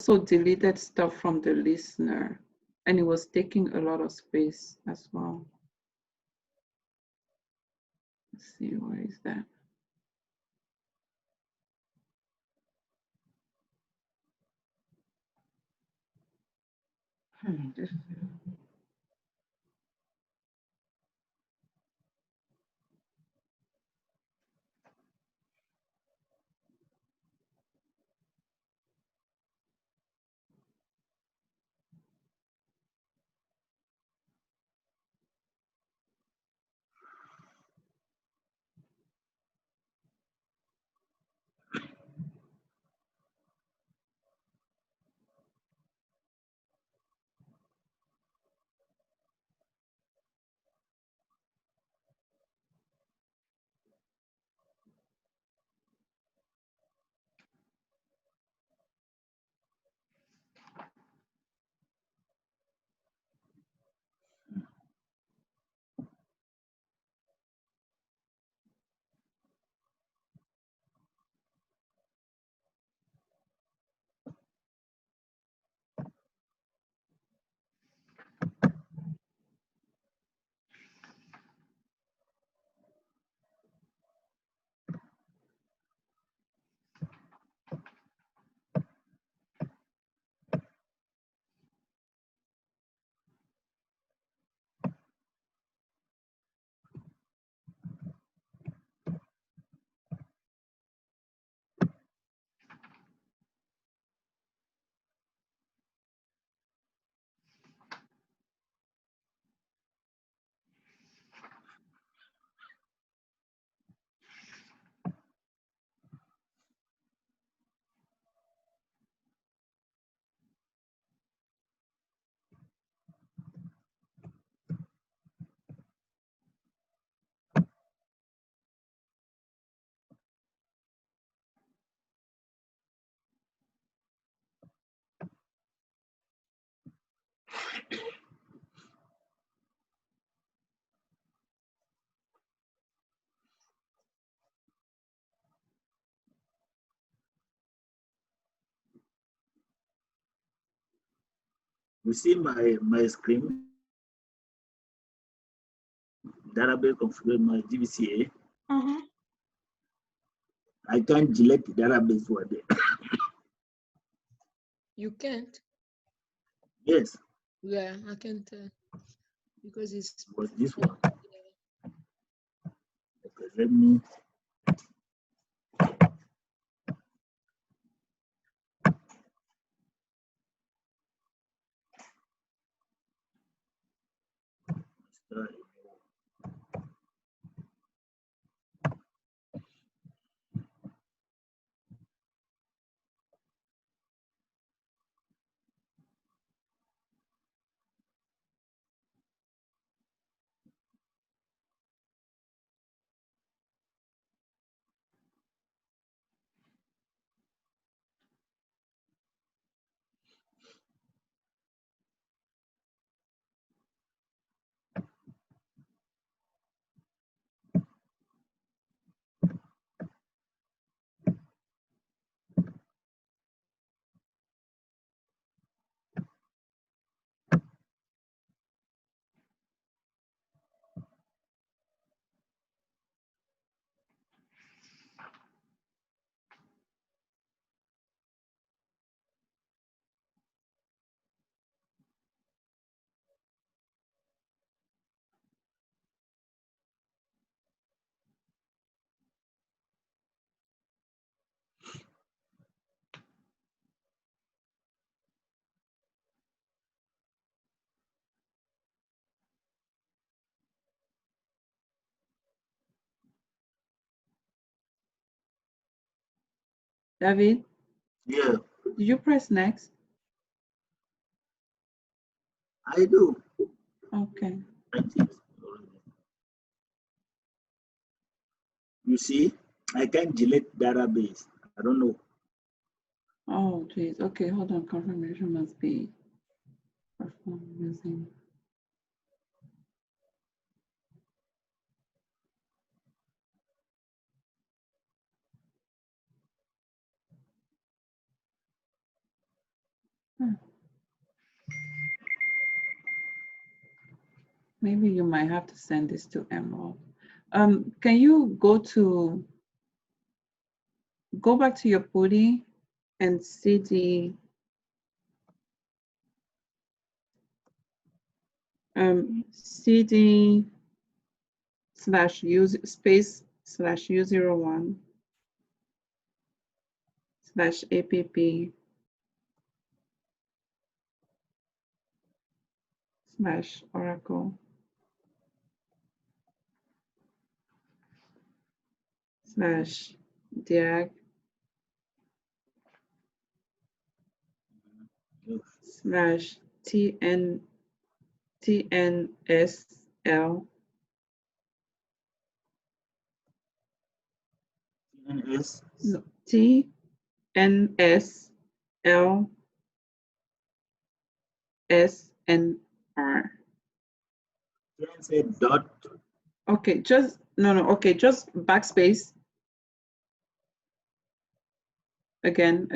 also deleted stuff from the listener, and it was taking a lot of space as well. Let's see, where is that? This You see my screen, database configure my DBCA. I can't delete the database one day. You can't? Yes. Yeah, I can't because it's Was this one? Okay, let me. David, Yeah, did you press next? I do. Okay. I think so. You see, I can't delete database. I don't know. Oh, geez. Okay, hold on. Confirmation must be performed using. Maybe you might have to send this to Emerald. Can you go back to your PuTTY and CD CD slash use space slash U01 slash APP slash Oracle slash diag slash TNSL TNS. no, TNSL SNR. Then say dot. Okay, just no. Okay, just backspace. Again,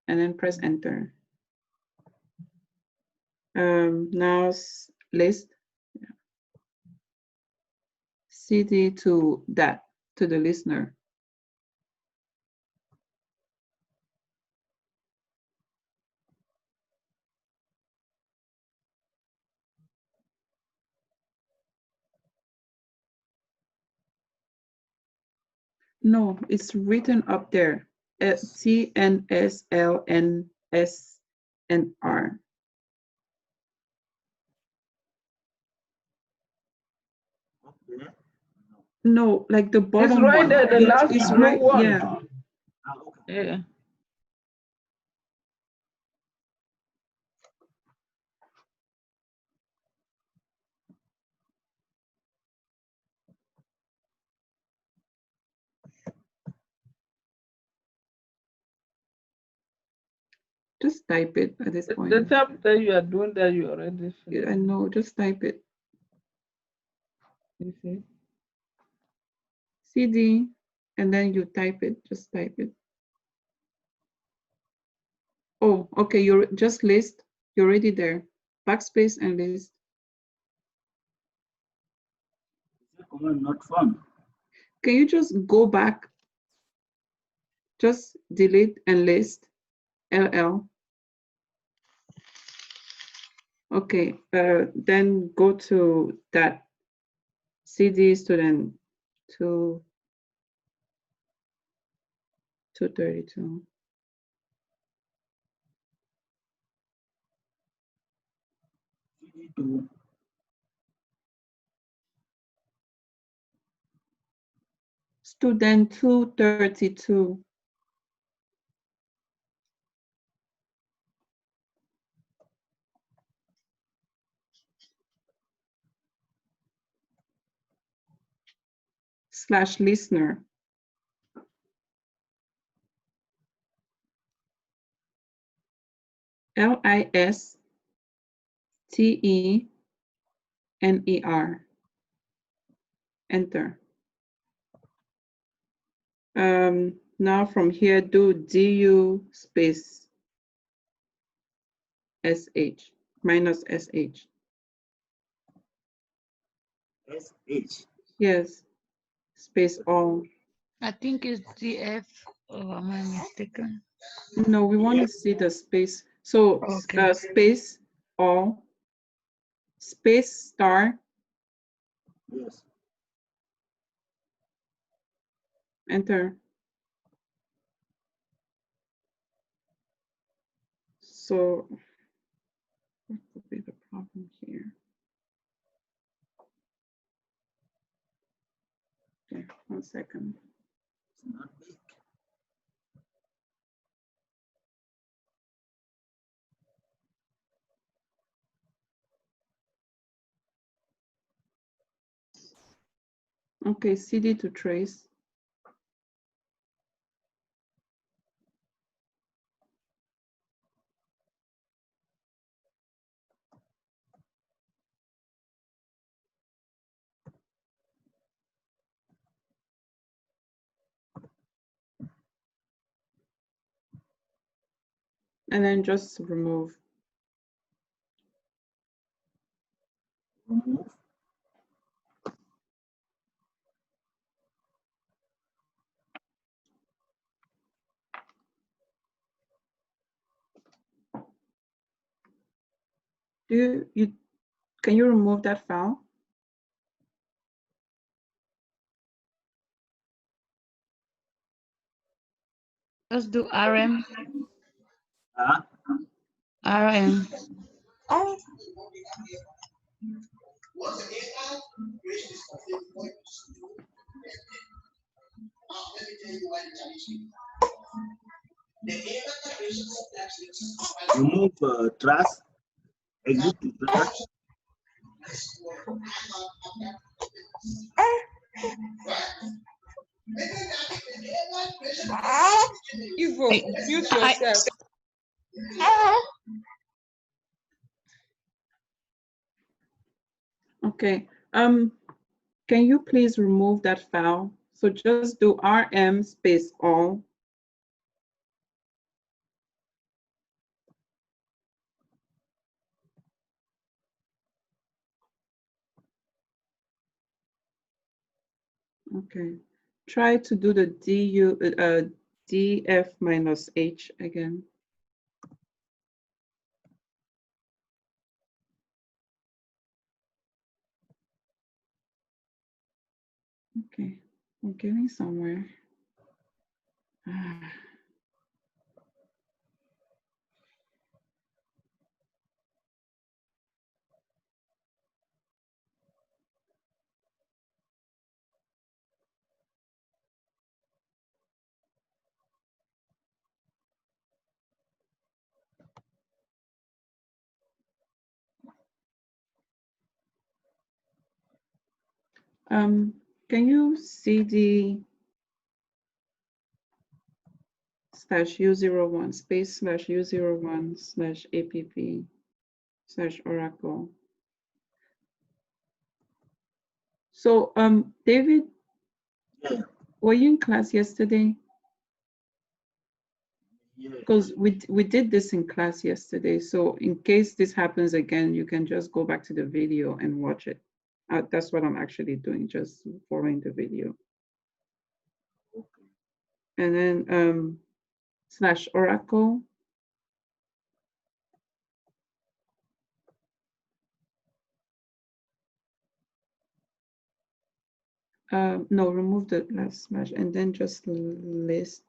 and then press enter. Now list CD to the listener. No, it's written up there. TNSLNSNR. Okay. No, like the bottom It's right one. there, the last It's blue right, one. yeah. Okay. Yeah. Just type it at this point. The time that you are doing that, you already finished. I know, just type it. You see? CD, and then you type it, just type it. Oh, okay, you're just list, you're already there. Backspace and list. Is the command not found? Can you just go back? Just delete and list, LL. Okay, then go to that CD student 232. CD2. Student 232. Slash listener. LISTENER. Enter. Now from here, do DU space SH minus SH. SH. Yes, space all. I think it's DF, or am I mistaken? No, we want to see the space. So Okay. space all, space star, Yes. enter. So what could be the problem here? Okay, 1 second. It's not big. Okay, CD to trace. And then just remove. Remove. Can you remove that file? Just do RM. RM. Remove trust. Exit to trust. Ivo, mute yourself. Okay. Can you please remove that file? So just do RM space all. Okay. Try to do the df minus h again. Okay, we're getting somewhere. Can you cd slash u01 space slash u01 slash app slash oracle? So David, Yeah. were you in class yesterday? Yeah. Because we did this in class yesterday. So in case this happens again, you can just go back to the video and watch it. That's what I'm actually doing, just following the video. Okay. And then slash oracle. No, remove the last slash and then just list.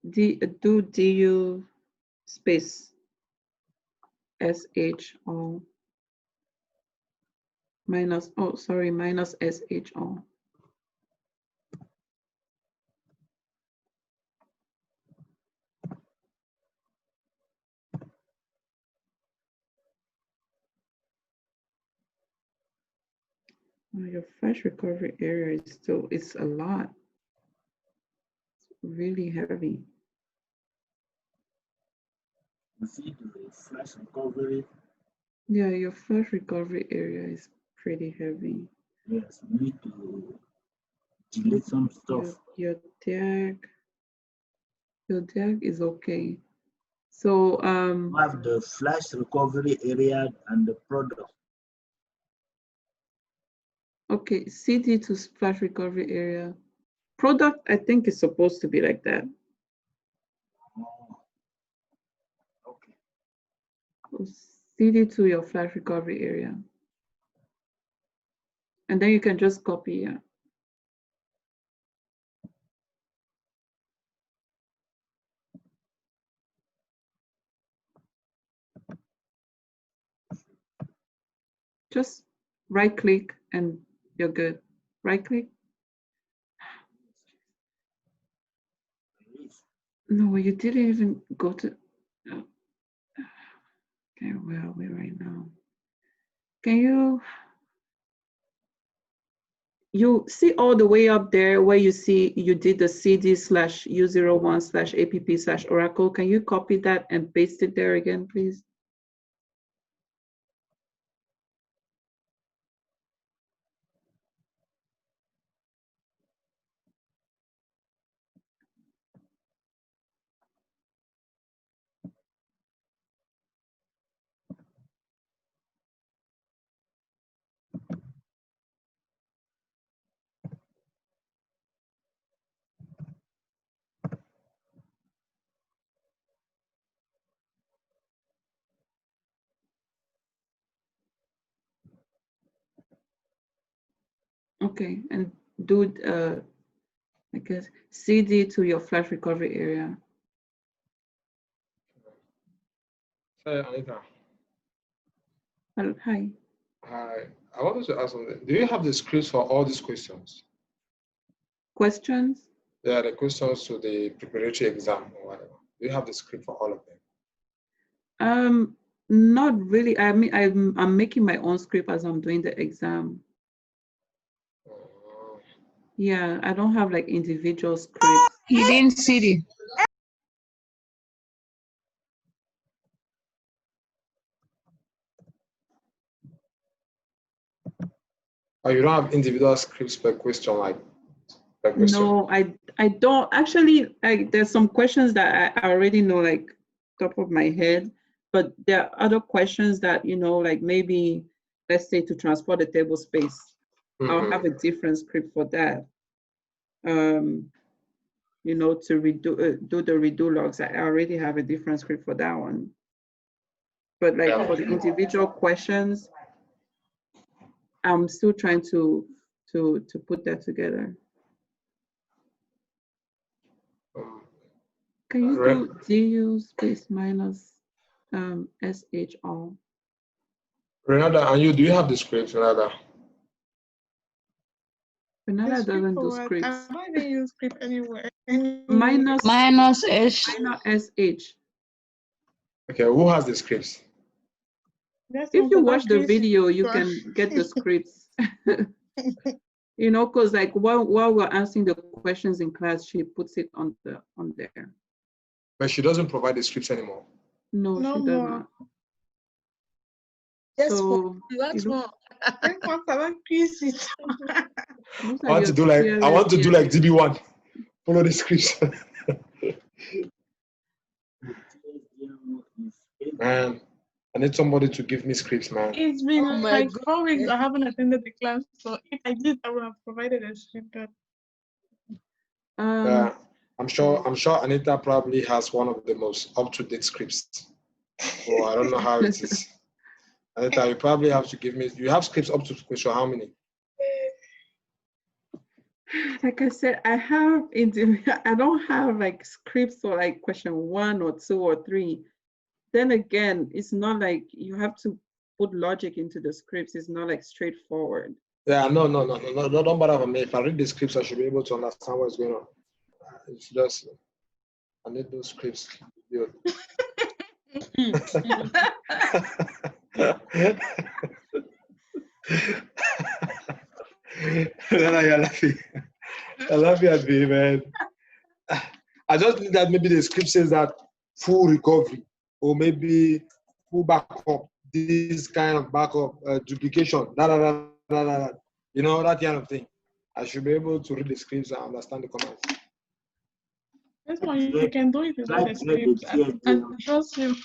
Do du space sh all minus, oh sorry, minus sh all. Your flash recovery area is still, it's a lot. It's really heavy. You see the flash recovery. Yeah, your flash recovery area is pretty heavy. Yes, we need to delete some stuff. Your DAG is okay. So You have the flash recovery area and the product. okay, CD to flash recovery area. Product, I think is supposed to be like that. Oh. Okay. CD to your flash recovery area. And then you can just copy, yeah. Just right click and you're good. Right click. No, you didn't even go to. Okay, where are we right now? Can you see all the way up there where you see you did the CD slash U01 slash app slash oracle? Can you copy that and paste it there again, please? Okay, and do I guess CD to your flash recovery area. Hi, Anita. Hi. Hi. I wanted to ask something. Do you have the scripts for all these questions? Questions? Yeah, the questions to the preparatory exam or whatever. Do you have the script for all of them? Not really. I mean, I'm making my own script as I'm doing the exam. Oh. Yeah, I don't have like individual scripts. He didn't see it. Oh, you don't have individual scripts per question, like per question? No, I don't actually. There's some questions that I already know, like top of my head, but there are other questions that, you know, like maybe let's say to transport the table space, I'll have a different script for that. You know, to do the redo logs, I already have a different script for that one. But like for the individual questions, I'm still trying to put that together. Can you do DU space minus SHR? Renata, and you, do you have the scripts, Renata? Renata doesn't do scripts. I don't even use script anywhere. Minus S. SH. Okay, who has the scripts? If you watch the video, you can get the scripts. You know, because like while we're answering the questions in class, she puts it on there. But she doesn't provide the scripts anymore. No, No she does more. not. Yes, So that's more. I want I want to do like DB1. Follow the scripts. Man, I need somebody to give me scripts, man. It's been Oh my like God. 4 weeks I haven't attended the class, so if I did, I would have provided a script. I'm sure Anita probably has one of the most up-to-date scripts. So I don't know how it is. Anita, you probably have to give me. You have scripts up to question how many? Like I said, I don't have like scripts for like question 1 or 2 or 3. Then again, it's not like you have to put logic into the scripts. It's not like straightforward. Yeah, no, don't bother with me. If I read the scripts, I should be able to understand what's going on. It's just, I need those scripts. You're laughing. I love you at me, man. I just think that maybe the script says that full recovery or maybe full backup, this kind of backup, duplication, you know, that kind of thing. I should be able to read the scripts and understand the commands. That's why you can do it without the script. And trust you.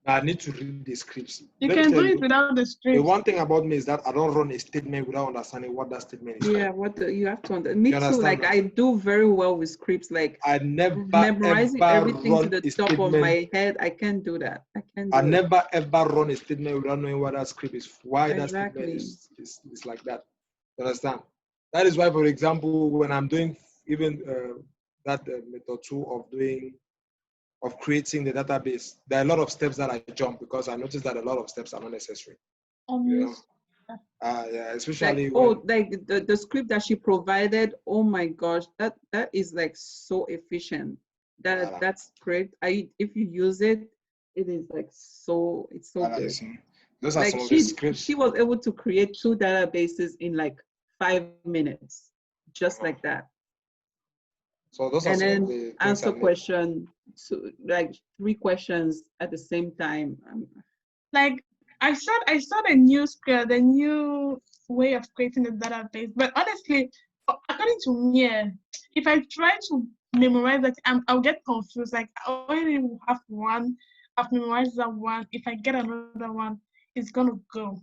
I need to read the scripts. You can do it without the The script. one thing about me is that I don't run a statement without understanding what that statement is. Yeah, you have to understand. Me too. Like that? I do very well with scripts. Like I never memorizing everything to the top of my head. I can't do that. I never ever run a statement without knowing what that script is. Why Exactly. that statement is like that. You understand? That is why, for example, when I'm doing even that method 2 of creating the database, there are a lot of steps that I jump because I noticed that a lot of steps are not necessary. You know? Yeah, especially like the script that she provided. Oh my gosh, that is like so efficient. That's great. If you use it, it is like it's so good. Those are like some of the scripts. She was able to create 2 databases in like 5 minutes, just like that. So those are and some then of the answer question, so like 3 questions at the same time. Like I saw the new script, the new way of creating the database. But honestly, according to me, if I try to memorize that, I'll get confused. Like I already have one, I've memorized that one. If I get another one, it's gonna go.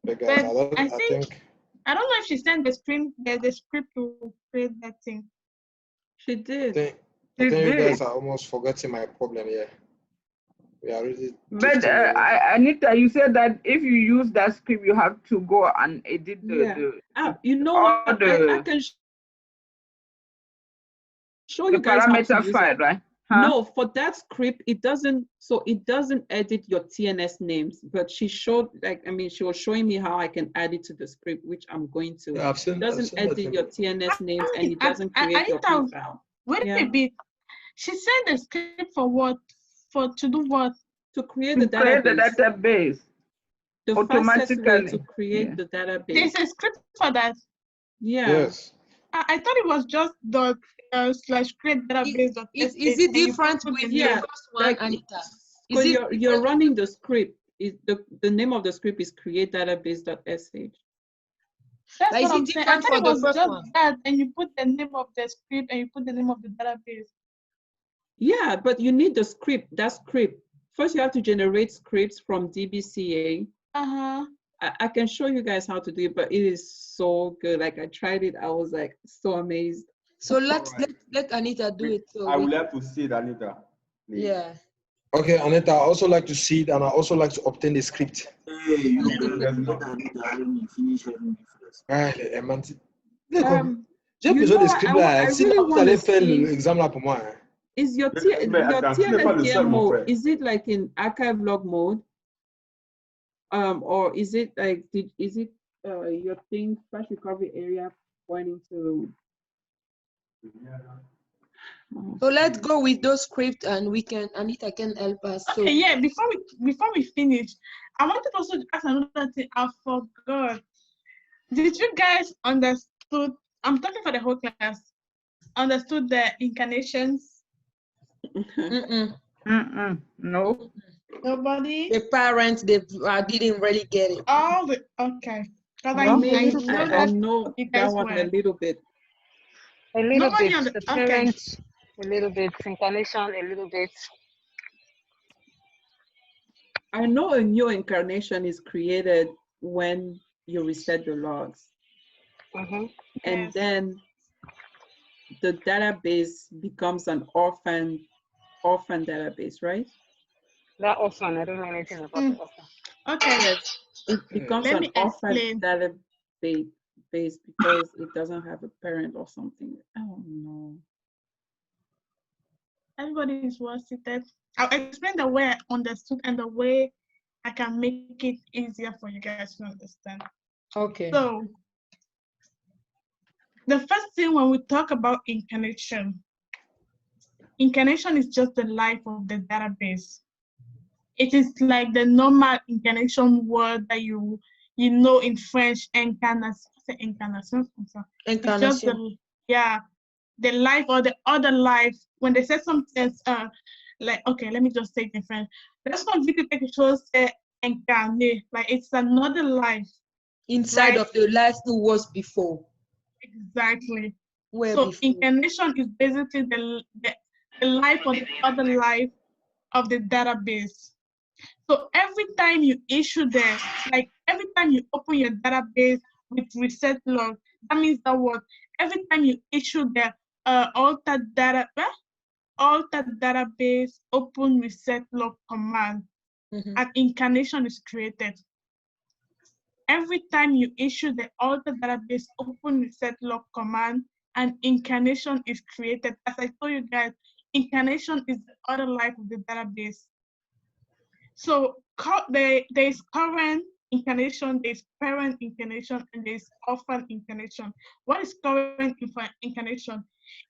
But I think I don't know if she sent the script to create that thing. She did. I think you guys are almost forgetting my problem here. We are already But 15 minutes. Anita, you said that if you use that script, you have to go and edit You know all what? I the can show you guys how to parameter use file, it. right? Huh? No, for that script, it doesn't edit your TNS names, but she showed, like, I mean, she was showing me how I can add it to the script, which I'm going to. Yeah, I've seen, It doesn't that edit your thing. TNS names, and it doesn't I create your thought- file. Wait Yeah. a bit. She said the script for what? To do what? To create To the create the database. database The fastest way automatically. to create Yeah. the database. There's a script for that. Yeah. Yes. I thought it was just /create database. Is it different with the Yeah, first one, like, Anita? So Is it you're running the script. The name of the script is create database.sh. That's Like, what is I'm it saying. I different thought for it the was first just one? that, and you put the name of the script and you put the name of the database. Yeah, but you need the script. That script. First, you have to generate scripts from DBCA. Uh-huh. I can show you guys how to do it, but it is so good. Like, I tried it. I was like so amazed. So let Anita do it. So I would like to see it, Anita. Please. yeah. Okay, Anita, I also like to see it, and I also like to obtain the script. Hey, you Okay, can let's let go. Anita help me finish helping me first. J'ai You besoin know, des scripts I là. Si really vous want allez to faire see, l'examen là pour moi. Hein. is your Mais attends, tu n'es pas le seul, mon TLDR frère. mode, is it like in archive log mode? Or is it like, is it your thing, flash recovery area pointing to? So let's go with those scripts, and Anita can help us. So Okay, yeah, before we finish, I wanted also to ask another thing. I forgot. Did you guys understood? I'm talking for the whole class. Understood the incarnations? No. Nobody? the parents, they didn't really get it. All the okay. Because I I mean, know I that know you that guys one a were. little bit. A little Nobody bit. on the The okay. parents, a little bit. Incarnation, a little bit. I know a new incarnation is created when you reset the logs. Mm-hmm. And Yes. then the database becomes an orphan database, right? That orphan, I don't know anything about the orphan. Okay. Yes, it becomes Let an me orphan explain. database because it doesn't have a parent or something. Oh no. Everybody is well seated. I'll explain the way I understood and the way I can make it easier for you guys to understand. Okay. So, the first thing when we talk about incarnation is just the life of the database. It is like the normal incarnation word that you know in French, incarnation. It's just the life or the other life. When they say something, like, okay, let me just say it in French. There's some people quelque chose say incarné, like it's another life. Inside Right. of the life who was before. Exactly. Where So before. incarnation is basically the life or the other life of the database. So every time you issue like every time you open your database with reset log, that means that what? Every time you issue the alter database open reset log command, an incarnation is created. Every time you issue the alter database open reset log command, an incarnation is created. As I told you guys, incarnation is the other life of the database. So there is current incarnation, there's parent incarnation, and there's orphan incarnation. What is current incarnation?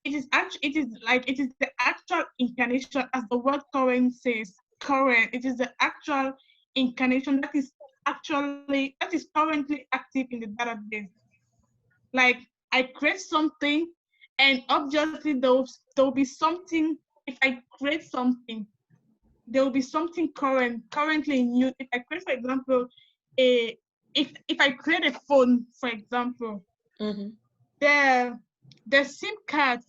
It is the actual incarnation, as the word current says. Current. It is the actual incarnation that is currently active in the database. Like I create something, and obviously there'll be something. If I create something, there will be something currently in use. If I create, for example, if I create a phone, for example, the SIM card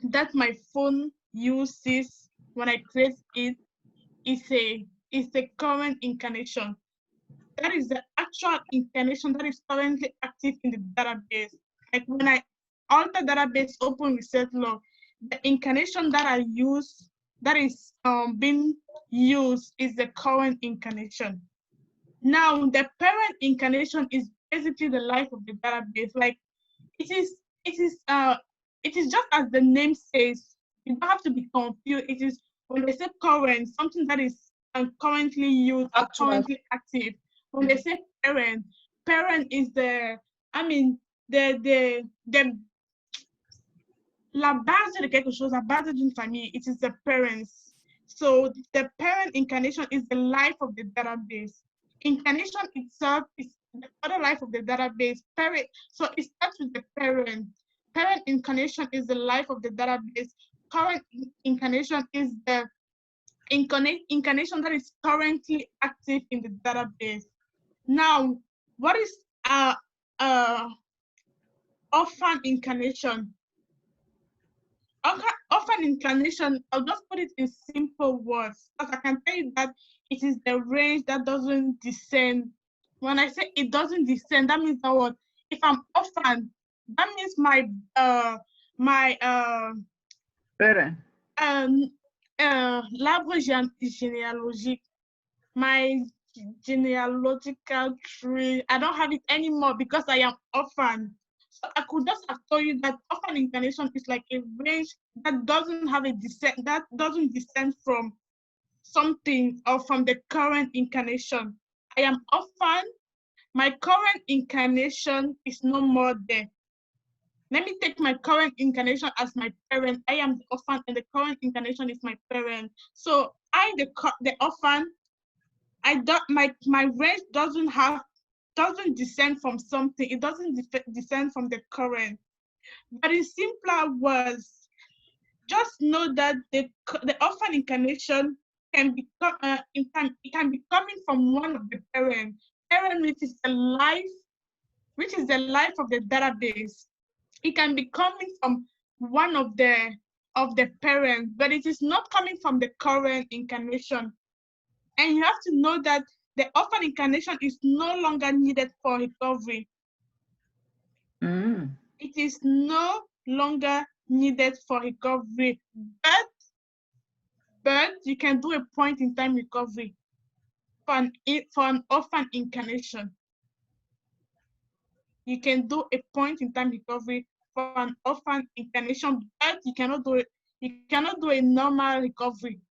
that my phone uses when I create it is a current incarnation. That is the actual incarnation that is currently active in the database. Like when I alter database open reset log, the incarnation that I use that is being used is the current incarnation. Now, the parent incarnation is basically the life of the database. Like it is just as the name says. You don't have to be confused. It is when they say current, something that is currently used, or currently active. When they say parent, parent is the, I mean, la base de quelque chose, la base d'une famille, it is the parents. So the parent incarnation is the life of the database. Incarnation itself is the other life of the database. Parent, so it starts with the parent. Parent incarnation is the life of the database. Current incarnation is the incarnation that is currently active in the database. Now, what is orphan incarnation? Orphan incarnation, I'll just put it in simple words, because I can tell you that it is the range that doesn't descend. When I say it doesn't descend, that means that what? If I'm orphan, that means my parent. L'arbre généalogique, my genealogical tree, I don't have it anymore because I am orphan. So I could just have told you that orphan incarnation is like a range that doesn't have a descent, that doesn't descend from something or from the current incarnation. I am orphan. My current incarnation is no more there. Let me take my current incarnation as my parent. I am the orphan, and the current incarnation is my parent. So I, the orphan, I don't, my range doesn't descend from something. It doesn't descend from the current. But in simpler words, just know that the orphan incarnation can be it can be coming from one of the parents. Parent, which is the life of the database. It can be coming from one of the parents, but it is not coming from the current incarnation. And you have to know that the orphan incarnation is no longer needed for recovery. It is no longer needed for recovery, but you can do a point in time recovery for an orphan incarnation. You can do a point in time recovery for an orphan incarnation, but you cannot do it. You cannot do a normal recovery.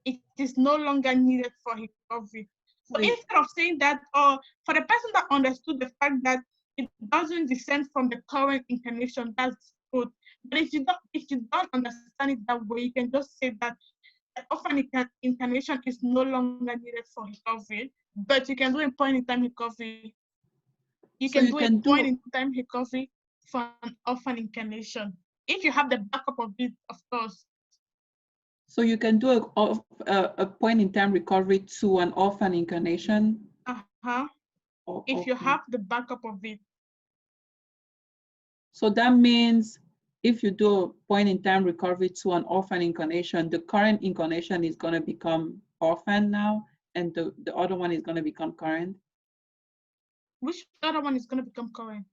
It is no longer needed for recovery. So instead of saying that, or for the person that understood the fact that it doesn't descend from the current incarnation, that's good. But if you don't understand it that way, you can just say that the orphan incarnation is no longer needed for recovery, but you can do a point in time recovery. You can do a point in time recovery for an orphan incarnation if you have the backup of it, of course. So you can do a point in time recovery to an orphan incarnation? If you have the backup of it. So that means if you do a point in time recovery to an orphan incarnation, the current incarnation is going to become orphan now, and the other one is going to become current? Which other one is going to become current?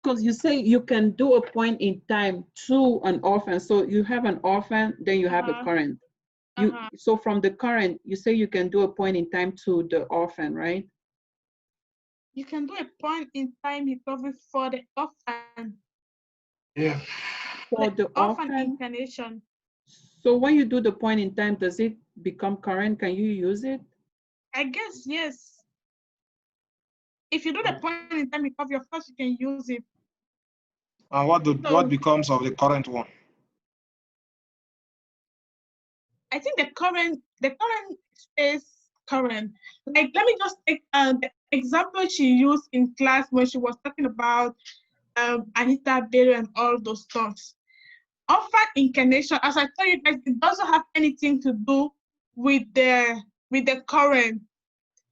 Because you say you can do a point in time to an orphan. So you have an orphan, then you have a current. So from the current, you say you can do a point in time to the orphan, right? You can do a point in time recovery for the orphan. Yeah. For the orphan incarnation. So when you do the point in time, does it become current? Can you use it? I guess, yes. If you do the point in time recovery, of course you can use it. And what becomes of the current one? I think the current stays current. Like, let me just take the example she used in class when she was talking about Anita Bailey and all those stuff. Orphan incarnation, as I told you guys, it doesn't have anything to do with the current.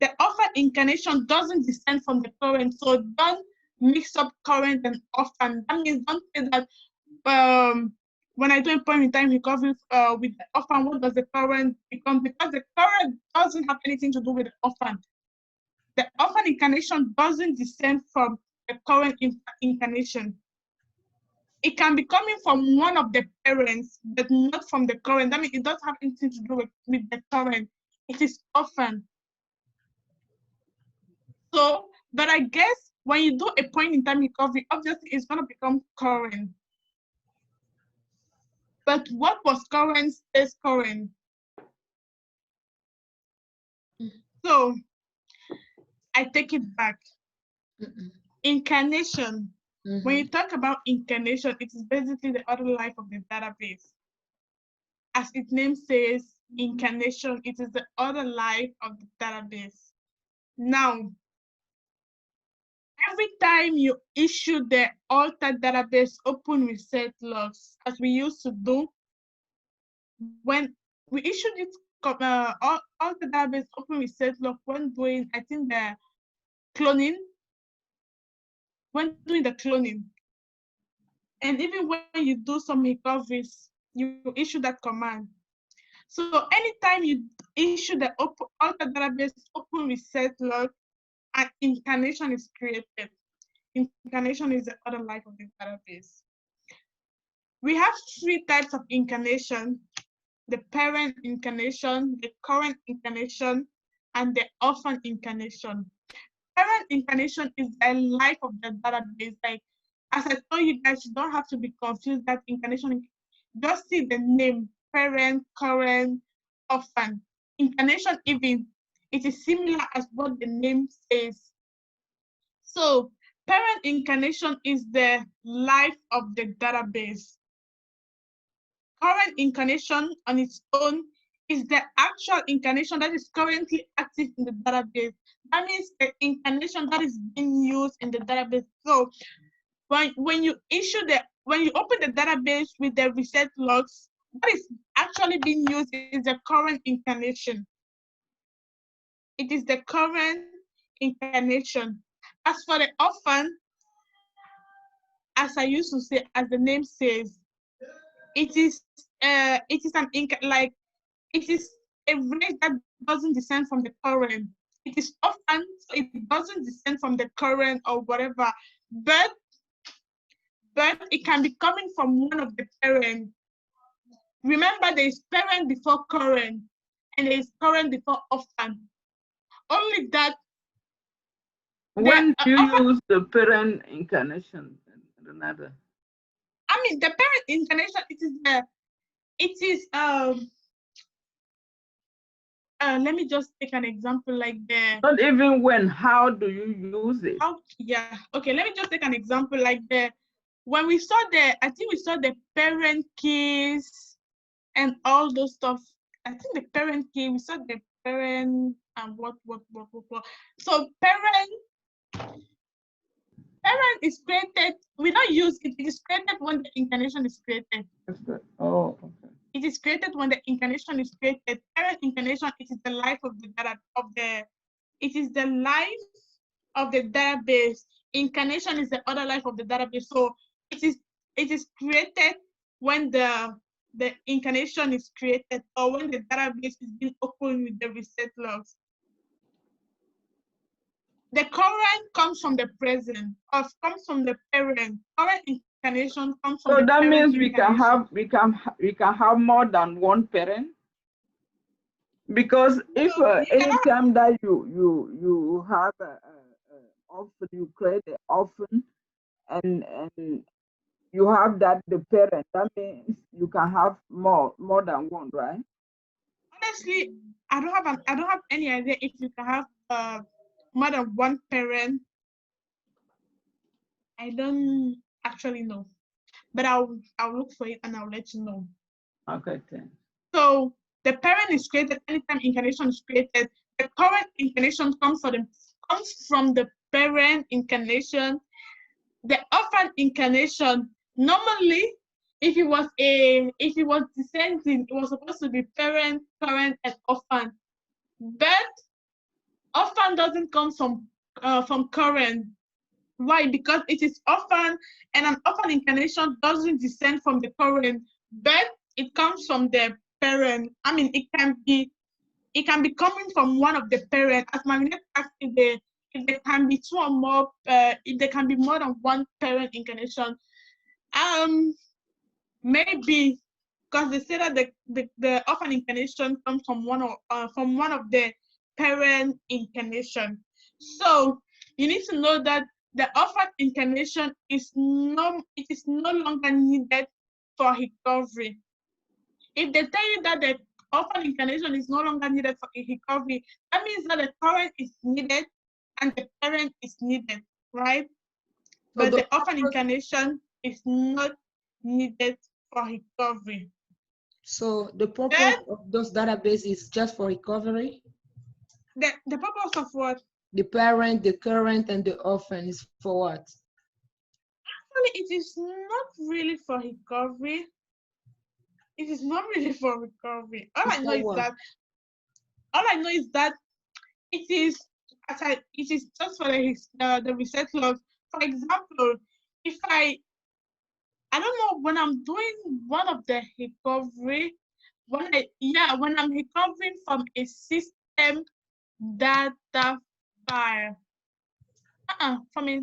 The orphan incarnation doesn't descend from the current, so don't mix up current and orphan. That means don't say that when I do a point in time recovery with the orphan, what does the current become? Because the current doesn't have anything to do with the orphan. The orphan incarnation doesn't descend from the current incarnation. it can be coming from one of the parents, but not from the current. That means it doesn't have anything to do with the current. It is orphan. So, but I guess when you do a point in time recovery, obviously it's going to become current. But what was current stays current. So, I take it back. Incarnation. When you talk about incarnation, it is basically the other life of the database. As its name says, incarnation, it is the other life of the database. Now, every time you issue the altered database open reset logs, as we used to do, when we issued it, altered database open reset log when doing, I think, the cloning, when doing the cloning. And even when you do some recoveries, you issue that command. So anytime you issue the altered database open reset log, an incarnation is created. Incarnation is the other life of the database. We have 3 types of incarnation: the parent incarnation, the current incarnation, and the orphan incarnation. Parent incarnation is the life of the database. Like, as I told you guys, you don't have to be confused that incarnation. Just see the name: parent, current, orphan. Incarnation, even, it is similar as what the name says. So, parent incarnation is the life of the database. Current incarnation on its own is the actual incarnation that is currently active in the database. That means the incarnation that is being used in the database. So when you open the database with the reset logs, what is actually being used is the current incarnation. It is the current incarnation. As for the orphan, as I used to say, as the name says, it is a race that doesn't descend from the current. It is orphan, so it doesn't descend from the current or whatever, but it can be coming from one of the parents. Remember, there is parent before current, and there is current before orphan. Only that. When do you use the parent incarnation, Renata? I mean, the parent incarnation, let me just take an example like the. Not even when, how do you use it? Yeah, okay, let me just take an example like when we saw I think we saw the parent keys and all those stuff. I think the parent key, we saw the parent and what. So parent is created, we don't use it, it is created when the incarnation is created. Oh, okay. It is created when the incarnation is created. Parent incarnation, it is the life of the data it is the life of the database. Incarnation is the other life of the database. So it is created when the incarnation is created, or when the database is being opened with the reset logs. The current comes from the present, or comes from the parent. Current incarnation comes from so that means we can have more than one parent, because if anytime that you have often you create an orphan and you have that the parent, that means you can have more than one, right? Honestly, I don't have any idea if you can have more than one parent. I don't actually know, but I'll look for it and I'll let you know. Okay, then. So the parent is created anytime incarnation is created. The current incarnation comes from the parent incarnation. The orphan incarnation, normally, if it was descending, it was supposed to be parent, current, and orphan. But orphan doesn't come from current. Why? Because it is orphan, and an orphan incarnation doesn't descend from the current, but it comes from the parent. I mean, it can be coming from one of the parents. As Marinette asked, if there can be 2 or more, if there can be more than one parent incarnation, Maybe because they say that the orphan incarnation comes from one of the parent incarnation. So you need to know that the orphan incarnation is no longer needed for recovery. If they tell you that the orphan incarnation is no longer needed for recovery, that means that the parent is needed and the parent is needed, right? But the orphan incarnation is not needed for recovery. So the purpose of those databases is just for recovery? The purpose of what? The parent, the current, and the orphan is for what? Actually, it is not really for recovery. It is not really for recovery. All I know is that it is just for the research log. For example, if I don't know, when I'm doing one of the recovery, when I'm recovering from a system data file, from a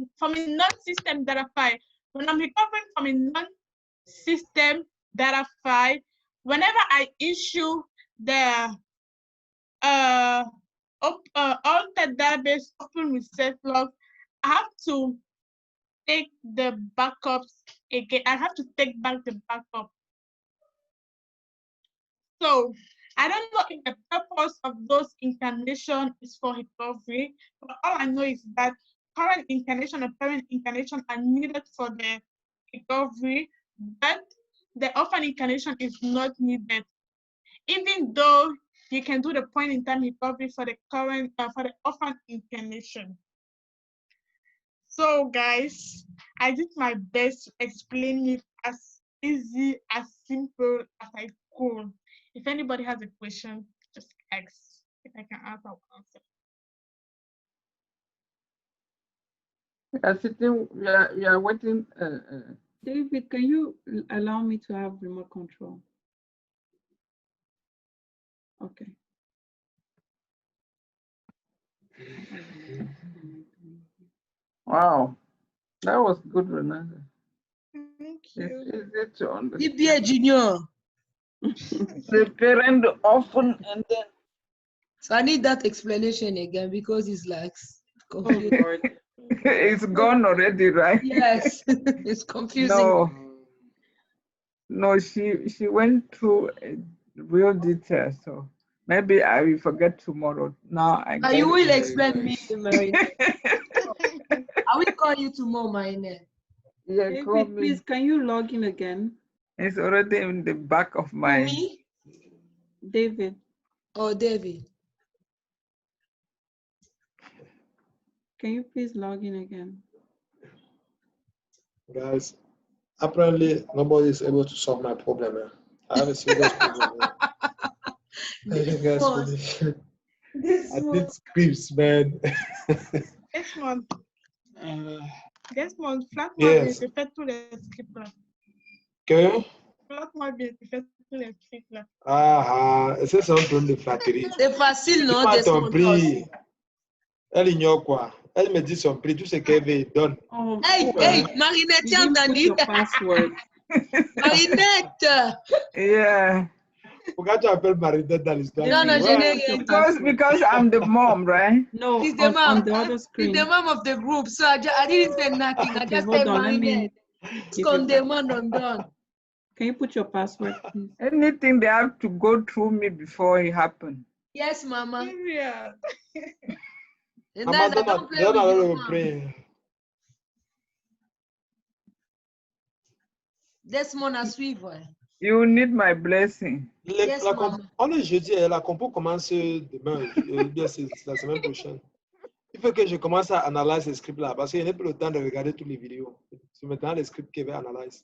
non-system data file, when I'm recovering from a non-system data file, whenever I issue the altered database open research log, I have to take the backups again. I have to take back the backup. So I don't know if the purpose of those incarnation is for recovery, but all I know is that current incarnation and parent incarnation are needed for the recovery, but the orphan incarnation is not needed. Even though you can do the point in time recovery for the current for the orphan incarnation. So guys, I did my best to explain it as easy, as simple as I could. If anybody has a question, just ask. If I can answer, I'll answer. We are waiting. David, can you allow me to have remote control? Okay. Wow, that was good, Renata. Thank you. It's easy to understand. DBA Junior. The parent often and then. So I need that explanation again because it's like confusing. Oh, Lord. It's gone already, right? Yes, it's confusing. No, she went through real detail, so maybe I will forget tomorrow. Now I You will explain me, Mary. I will call you tomorrow, my name. Yeah, David, please, can you log in again? It's already in the back of my. Me? David. Oh, David. Can you please log in again? Guys, apparently nobody is able to solve my problem. I have a serious problem. I need scripts, man. This month. This month, flat Yes. is fait tous les scripts là. Que? Flat est fait tous les scripts là. C'est un problème de flatterie. C'est facile, non? Pas ton prix. Elle ignore quoi? Elle me dit son prix, tout ce qu'elle veut, donne. Oh, hey, Marinette, you didn't put your password. Marinette! Yeah. Pourquoi tu appelles Marinette dans l'histoire? No, je n'ai because I'm the mom, right? No, she's the mom. On the other screen. She's the mom of the group, so I didn't say nothing. I just said Marinette. Can you put your password, please? Anything they have to go through me before it happened. Yes, Mama. Yeah. Desmond à suivre. You need my blessing. Yes, on est jeudi, la compo commence demain, c'est la semaine prochaine. Il faut que je commence à analyser ces scripts-là parce qu'il n'y a pas le temps de regarder toutes les vidéos. C'est maintenant les scripts que je vais analyser.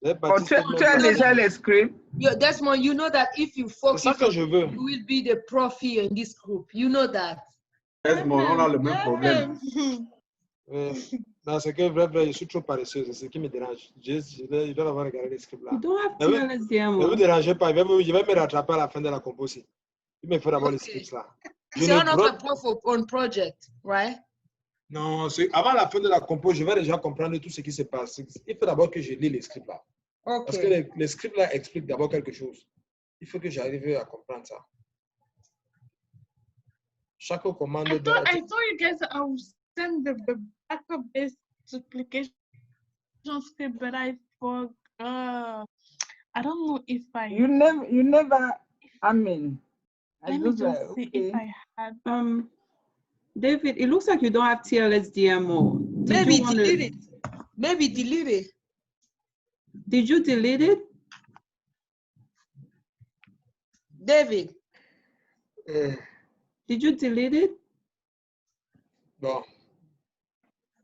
Tu as déjà les scripts? Desmond, you know that if you focus, c'est ça que je veux. You will be the prof here in this group. You know that. Desmond, on a le même problème. Non, c'est que vrai, je suis trop paresseux, c'est ce qui me dérange. Je dois avoir regardé les scripts là. You don't have TLSDM. Ne vous dérangez pas, je vais me rattraper à la fin de la compo aussi. Il me faut d'abord les scripts là. You're not a prof on project, right? Non, avant la fin de la compo, je vais déjà comprendre tout ce qui se passe. Il faut d'abord que je lis les scripts là. Parce que Okay. les scripts là expliquent d'abord quelque chose. Il faut que j'arrive à comprendre ça. Chaque commande I doit thought être... I told you guys I would send the backup based duplication script, but I forgot. I don't know if I. You never. I mean, I Let me just like, just see if okay. I had. David, it looks like you don't have TLS DMO. Did Maybe you want delete to? it. Maybe delete it. Did you delete it? David, Did you delete it? Bon.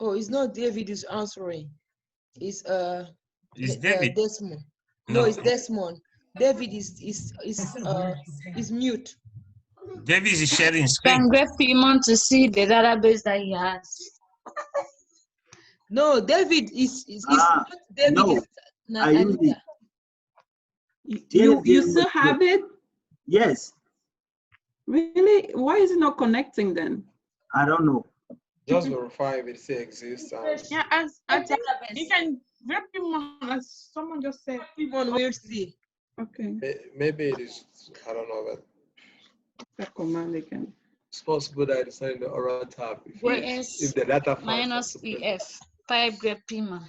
oh, it's not David is answering. It's It's David. Desmond. No, it's Desmond. David is mute. David is sharing screen. Can get Pimon to see the database that he has. No, David is not David. No, Is I use it. You still have it? Yes. Really? Why is it not connecting then? I don't know. Just verify if it still exists. Yeah, as I think you can grab him as someone just said. Pimon will see. Okay. Maybe it is, I don't know, but That command again. it's possible that it's not in the oral tab. If PS the data file minus EF. Type grep Pima.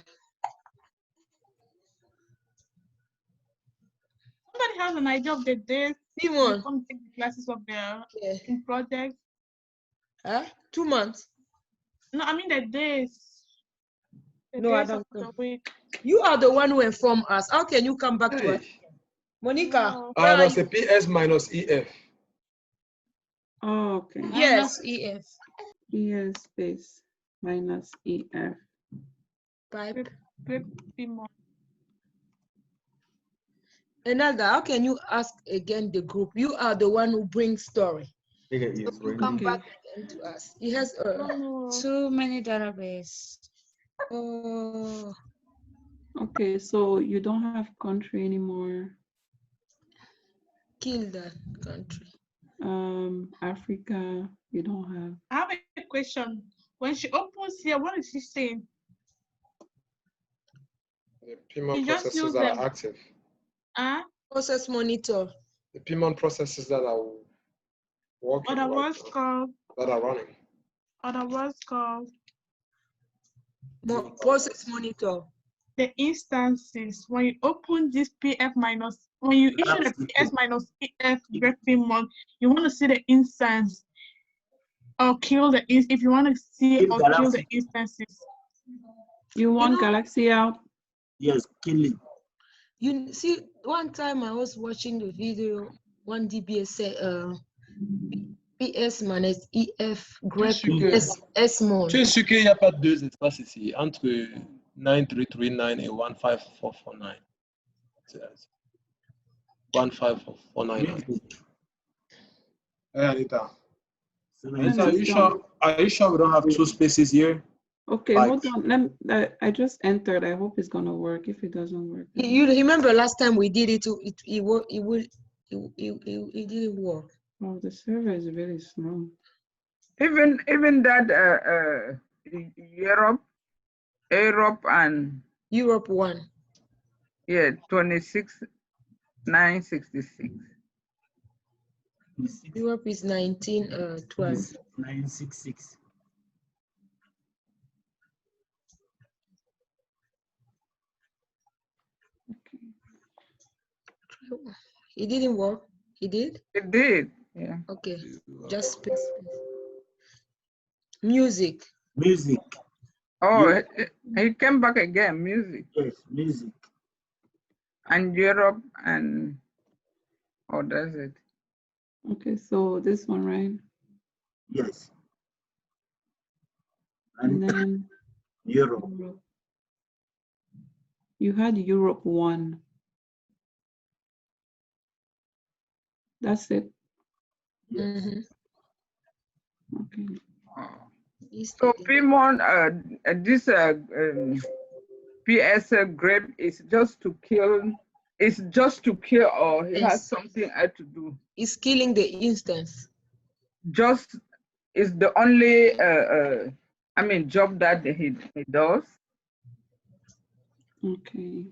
Somebody has an idea of the days Pimon. come take the classes of their Yeah. project. Huh? 2 months. No, I mean the days. The No, I days of don't the week. You are the one who informed us. How can you come back to Hey. us? Monica, No. where no, are it's you? a PS minus EF. Oh, okay. Yes. Minus EF. ES space minus EF. Pipe. Grep Pima. Another, how can you ask again the group? You are the one who brings story. He So is you bringing. come Okay. back again to us. He has Too many database. oh, Okay, so you don't have country anymore. kill that country. Africa, you don't have. I have a question. When she opens here, what is she saying? The Pimon You just processes use that them. are active. Process monitor. The Pimon processes that are working, Other right words now, called. that are running. Other words called. Process monitor. The instances. When you open this PF minus, when you issue the PS minus EF grepimon, you want to see the instance or kill the if you want to see or kill the instances. You want Galaxy out? Yes, kill it. You see, one time I was watching the video, one DBS said PS minus EF grep S-mon. Tu es sûr qu'il n'y a pas deux espaces ici entre 9339 et 15449. 15499. Hey, Anita. Anita, are you sure we don't have two spaces here? Okay, Like- hold on. I just entered. I hope it's gonna work. If it doesn't work, You remember last time we did it, it didn't work. oh, the server is really slow. Even that Europe and Europe 1. yeah, 26,966. Europe is 1912. 966. It didn't work. It did? It did. Yeah. Okay. Just space. Music. Music. Oh, he came back again. Music. Yes, music. And Europe and oh, that's it. Okay, so this one, right? Yes. And then Europe. You had Europe 1. That's it. Mm-hmm. Okay. So Pimon, this PS grep is just to kill. It's just to kill, or it has Yes. something else to do. It's killing the instance. Just is the only I mean, job that he does. Okay.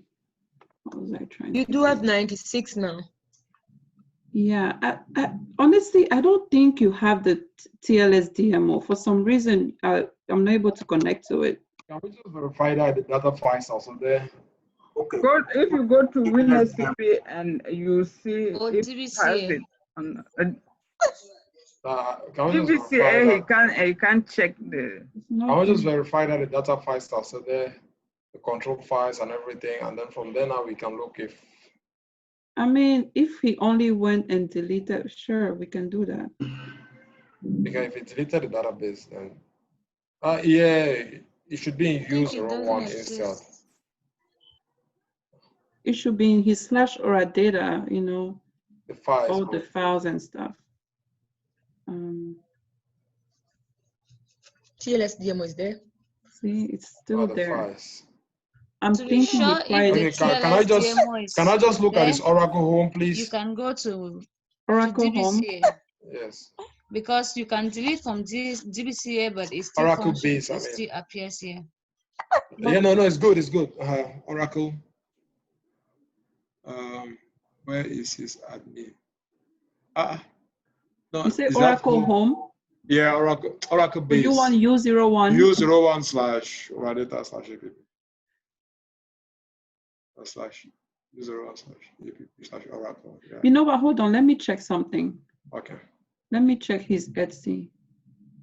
What was I trying You to do do? have 96 now. Yeah, honestly, I don't think you have the TLS DMO. For some reason, I'm not able to connect to it. Can we just verify that the data files also there? Okay. If you go to WinSCP and you see Or if it has DBCA. it on Can we just verify DBCA, that? he can't check the. Can we just verify that the data files are also there, the control files and everything, and then from there now we can look if. I mean, if he only went and deleted, sure, we can do that. Because if he deleted the database, then yeah, it should be in use it or doesn't one instead. exist. It should be in his /ORA data, you know, The files. all the files and stuff. TLS DMO is there. See, it's still the there. files. I'm To be thinking sure, he tried. if the Can I just TLS DMO can I just look at his there, Oracle home, please? you can go to Oracle home. DBCA. Yes. Because you can delete from DBCA, but it still Oracle functions. base, I It mean. still appears here. Yeah, no, it's good, it's good. Oracle. Where is his admin? No, You say is that Oracle home? Yeah, Oracle base. You want U01? U01/Radata/app /U01/app/Oracle. Yeah. You know what? Hold on. Let me check something. Okay. Let me check his Etsy,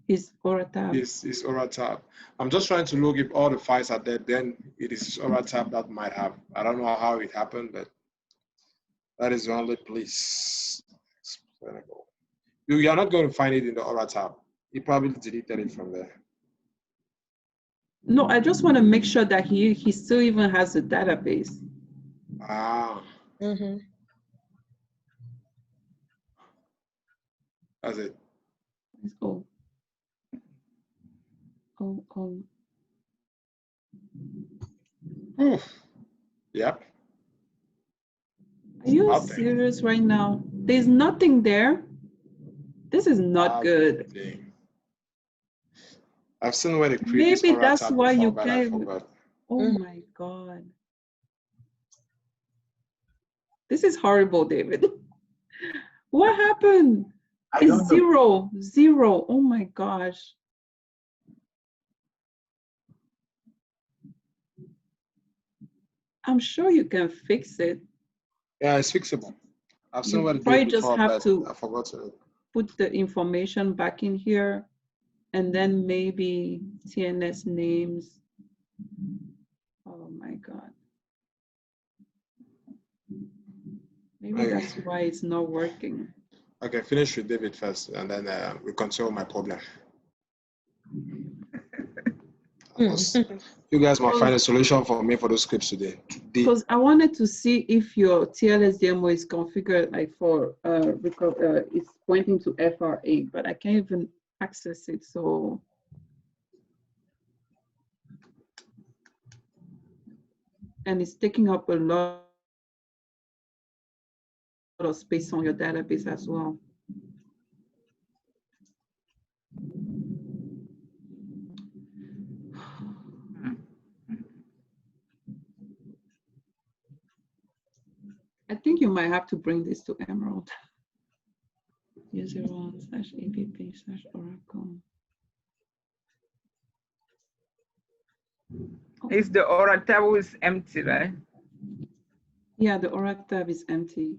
his Aura tab. His Aura tab. I'm just trying to look if all the files are there. Then it is his Aura tab that might have. I don't know how it happened, but that is the only place. You are not going to find it in the Aura tab. He probably deleted it from there. No, I just want to make sure that he still even has a database. That's it. Oh. Yep. Are you serious right now? There's nothing there. This is not good. I've seen where they create this Maybe that's tab why before, you but I can't. forgot. Oh my God. This is horrible, David. What happened? It's zero. Oh my gosh. I'm sure you can fix it. Yeah, it's fixable. I've seen what You it probably did just before, have but to I forgot to put the information back in here, and then maybe TNS names. Oh my God. Maybe that's why it's not working. Okay, finish with David first, and then we control my problem. You guys might find a solution for me for those scripts today. Because I wanted to see if your TLS demo is configured like for it's pointing to FRA, but I can't even access it. So and it's taking up a lot of space on your database as well. I think you might have to bring this to Emerald. U01/app/Oracle. Is the Aura tab is empty, right? Yeah, the Aura tab is empty.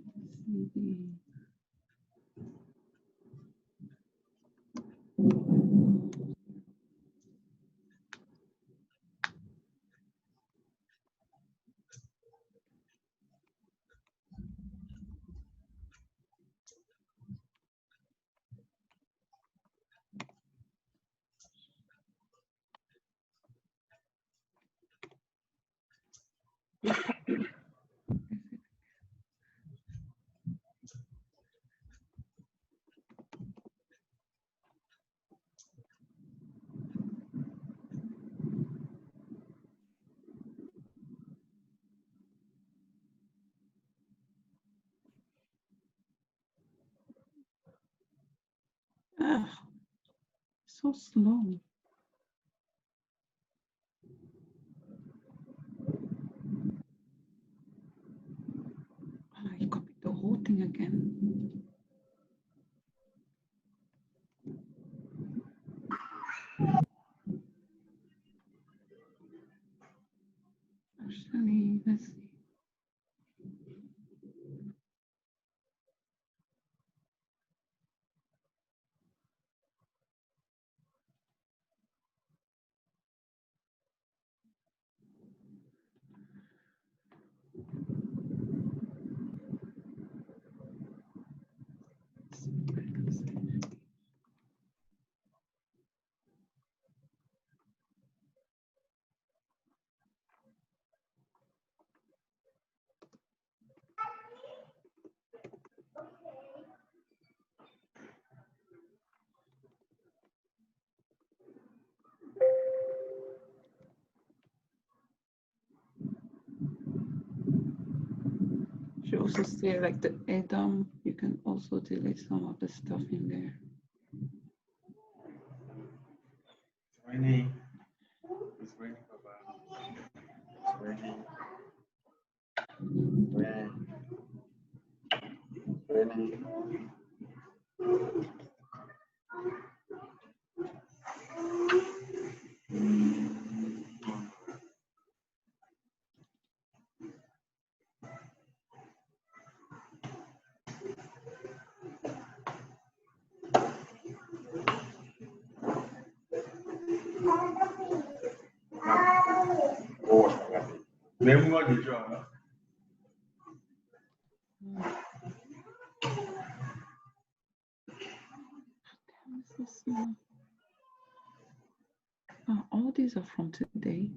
So slow. starting again. Actually, let's see. Should also say like the Adam, you can also delete some of the stuff in there. Raining. It's raining, Papa. It's raining. Raining. Même moi, déjà. All these are from today.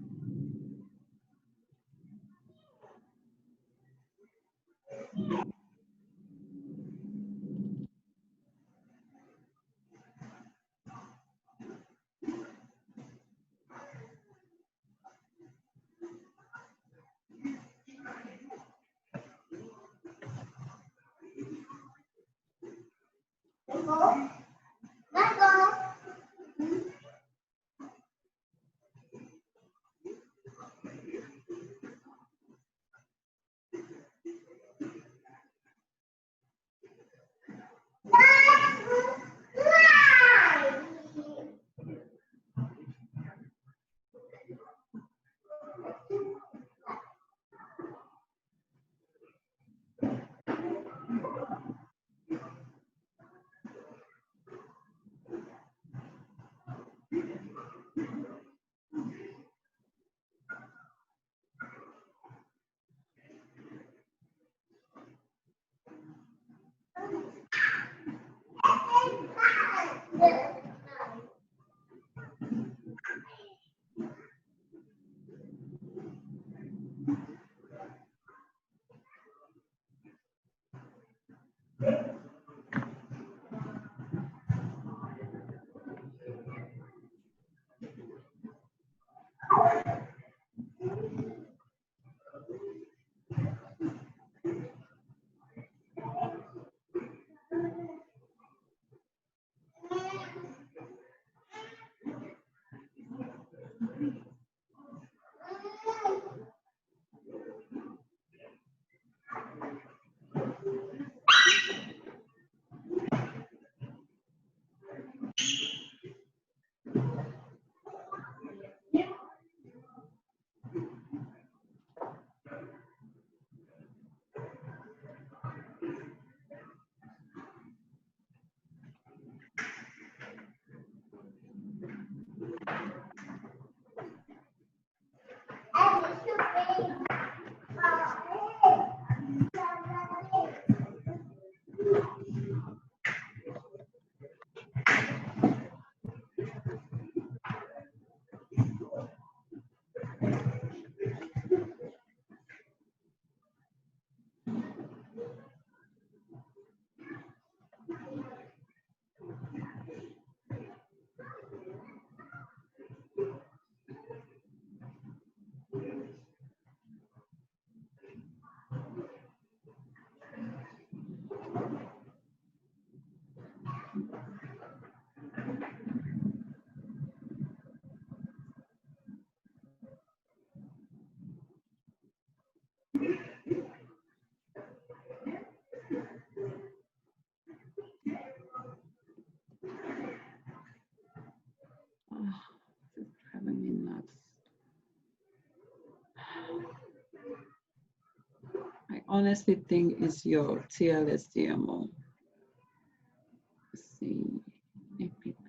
honestly think is your TLS DMO. Let's see, APP.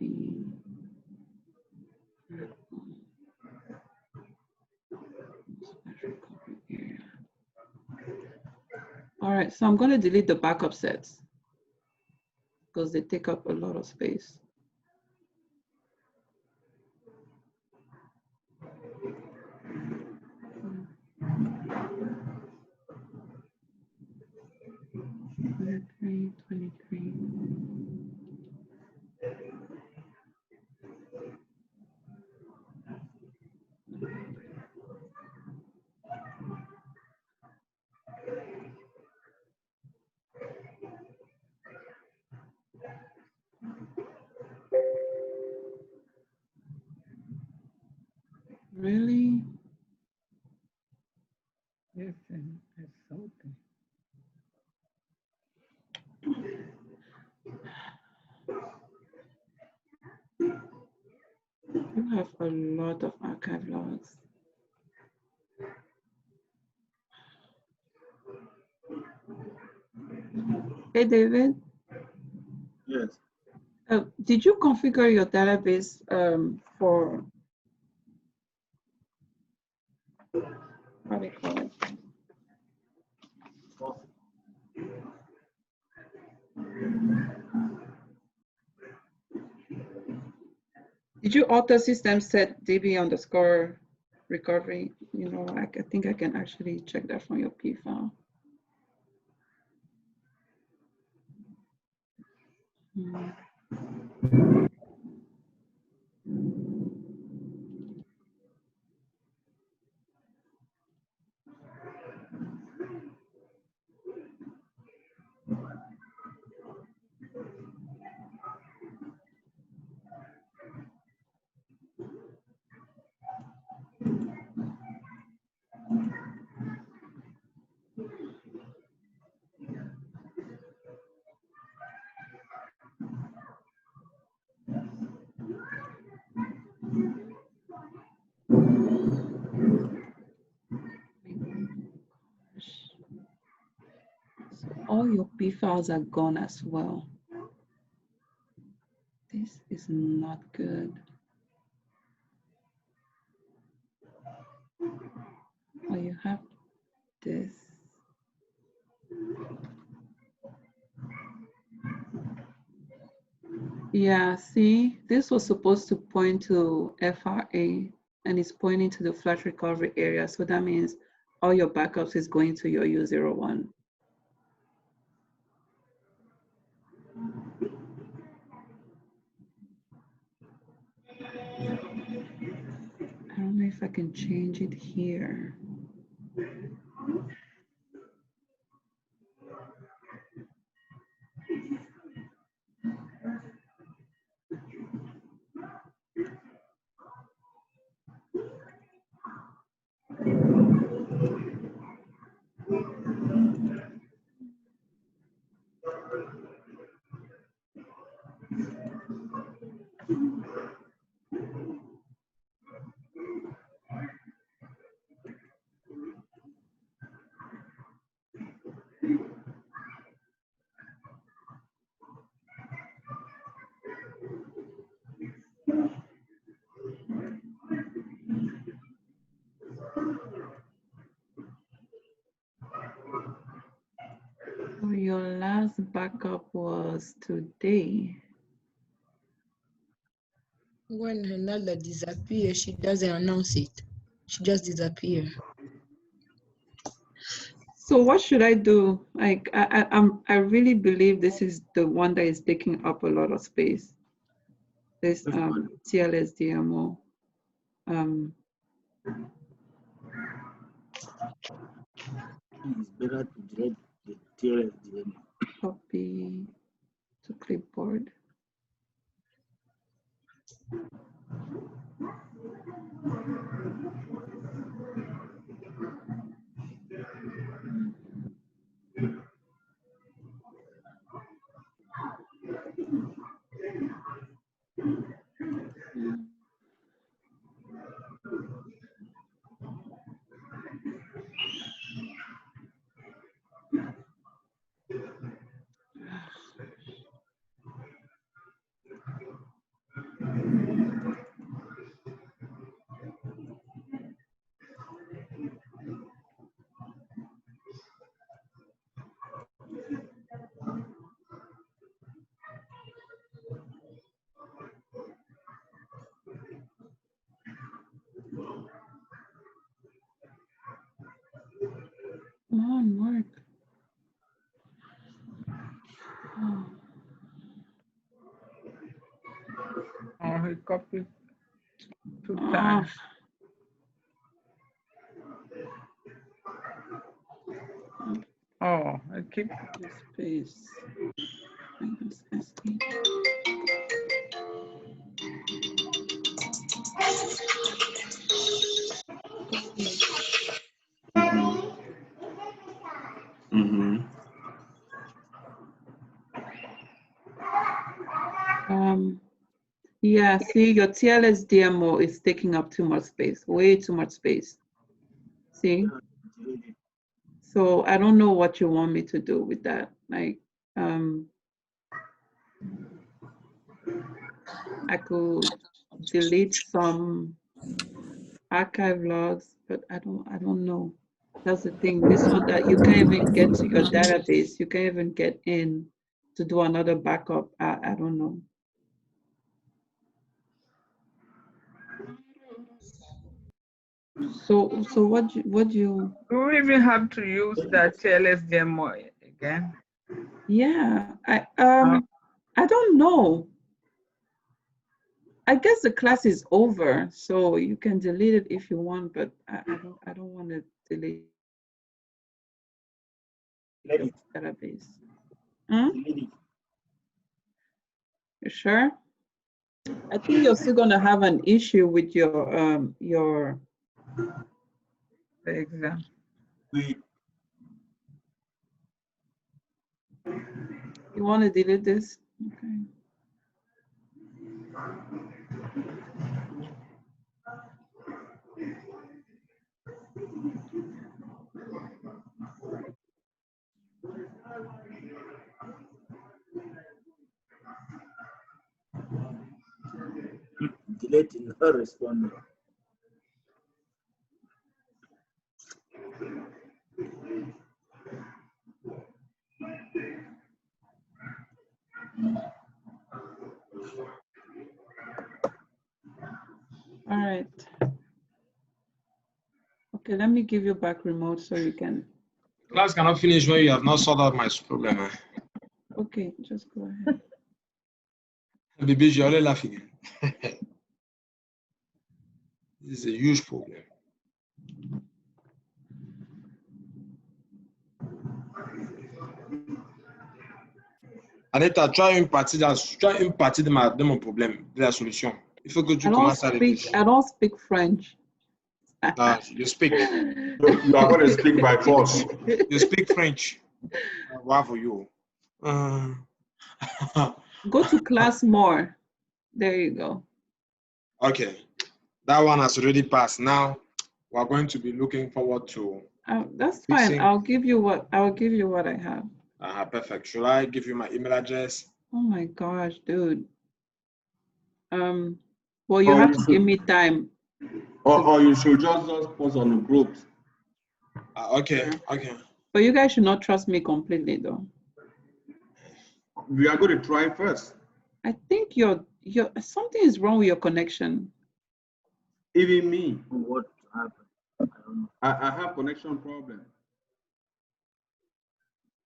All right, so I'm going to delete the backup sets because they take up a lot of space. Really? Yes, and that's something. You have a lot of archive logs. Hey, David. Yes. Did you configure your database for, how do you call it? Did you auto system set DB underscore recovery? You know, I think I can actually check that from your P file. All your P files are gone as well. This is not good. Oh, you have this. Yeah, see, this was supposed to point to FRA and it's pointing to the flash recovery area. So that means all your backups is going to your U01. I don't know if I can change it here. So your last backup was today. When Renalda disappears, she doesn't announce it. She just disappears. So what should I do? Like I really believe this is the one that is taking up a lot of space. This TLS DMO. It's better to delete the TLS DMO. Copy to clipboard. Oh, he copied 2 times. Oh, I keep space. Minus SE. Yeah, see, your TLS DMO is taking up too much space, way too much space. See? So I don't know what you want me to do with that. Like, I could delete some archive logs, but I don't know. That's the thing. This one that you can't even get to your database. You can't even get in to do another backup. I don't know. So what do you? Do we even have to use that TLS demo again? Yeah, I don't know. I guess the class is over, so you can delete it if you want, but I don't want to delete database. You sure? I think you're still gonna have an issue with your exam. You want to delete this? Okay. Deleting her responding. All right. Okay, let me give you back remote so you can. Class cannot finish when you have not solved out my problem. Okay, just go ahead. Baby, you're only laughing. This is a huge problem. Anita, try une partie de mon problème, de la solution. Il faut que tu commences à réfléchir. I don't speak French. You speak. You are going to speak by force. You speak French. Wow for you. Go to class more. There you go. Okay, that one has already passed. Now we are going to be looking forward to. That's fine. I'll give you what I have. Perfect. Should I give you my email address? Oh my gosh, dude. Well, you have to give me time. Or you should just post on the group. Okay. But you guys should not trust me completely, though. We are going to try first. I think your something is wrong with your connection. Even me. What happened? I have connection problem.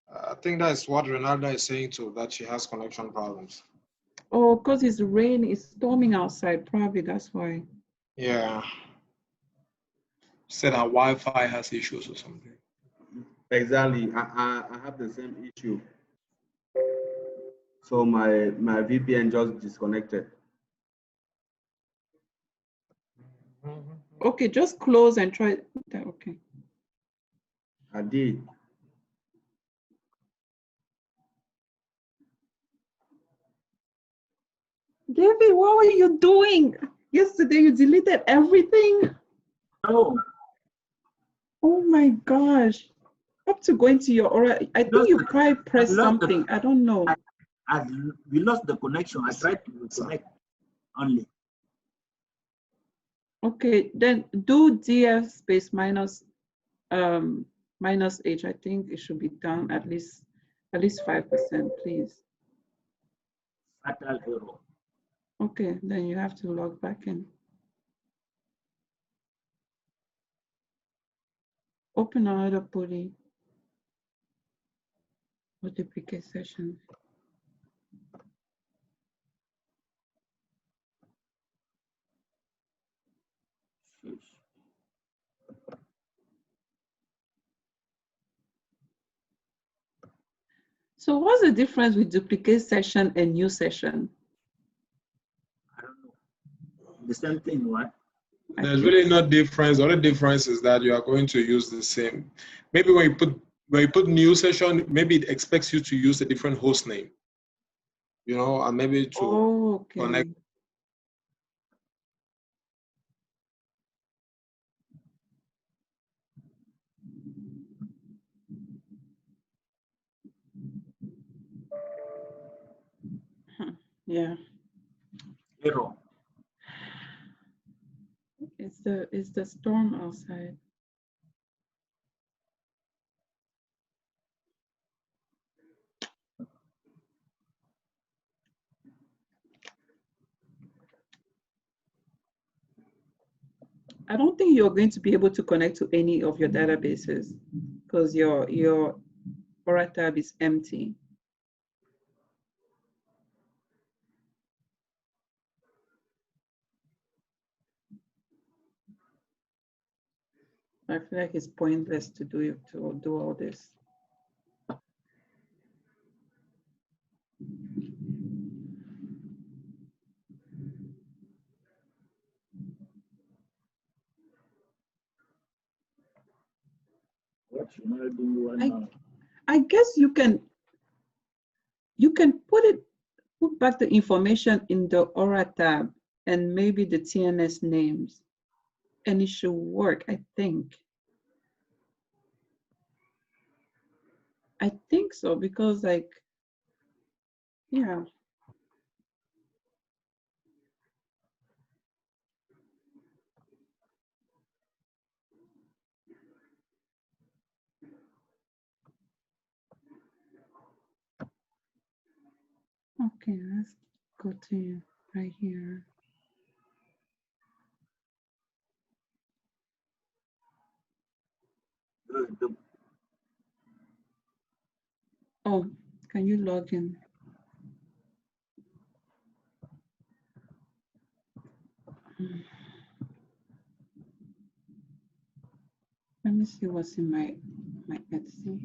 I think that's what Renalda is saying too, that she has connection problems. Oh, because it's rain, it's storming outside, probably that's why. Yeah. Said our Wi-Fi has issues or something. Exactly. I have the same issue. So my VPN just disconnected. Okay, just close and try that. Okay. I did. David, what were you doing? Yesterday you deleted everything? No. Oh my gosh. Up to going to your oral, I think you probably pressed something. I don't know. We lost the connection. I tried to reconnect only. Okay, then do df space minus H. I think it should be down at least 5%, please. Fatal error. Okay, then you have to log back in. Open another Poly or duplicate session. So what's the difference with duplicate session and new session? I don't know. The same thing, what? There's really no difference. The only difference is that you are going to use the same. Maybe when you put new session, maybe it expects you to use a different host name. You know, and maybe to connect. Yeah. Error. It's the storm outside. I don't think you're going to be able to connect to any of your databases because your Aura tab is empty. I feel like it's pointless to do all this. What should I do now? I guess you can put back the information in the Aura tab and maybe the TNS names, and it should work, I think. I think so, because like, yeah. Okay, let's go to right here. Oh, can you log in? Let me see what's in my Etsy.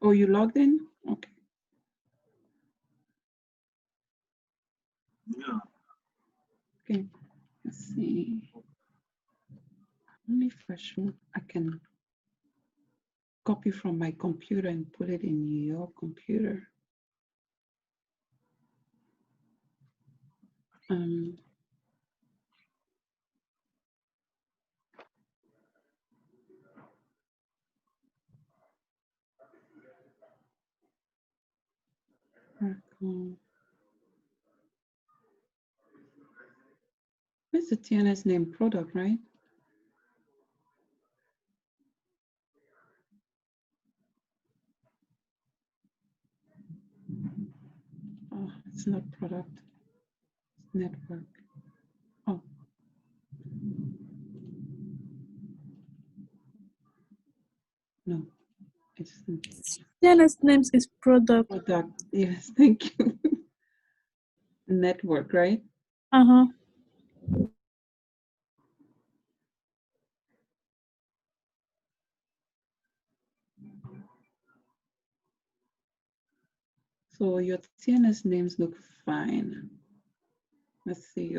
Oh, you logged in? Okay. Yeah. Okay, let's see. Only if I can copy from my computer and put it in your computer. Where's the TNS name? Product, right? Oh, it's not product, it's network. Oh. No, it's TNS names is product. Product, yes, thank you. Network, right? Uh-huh. So your TNS names look fine. Let's see.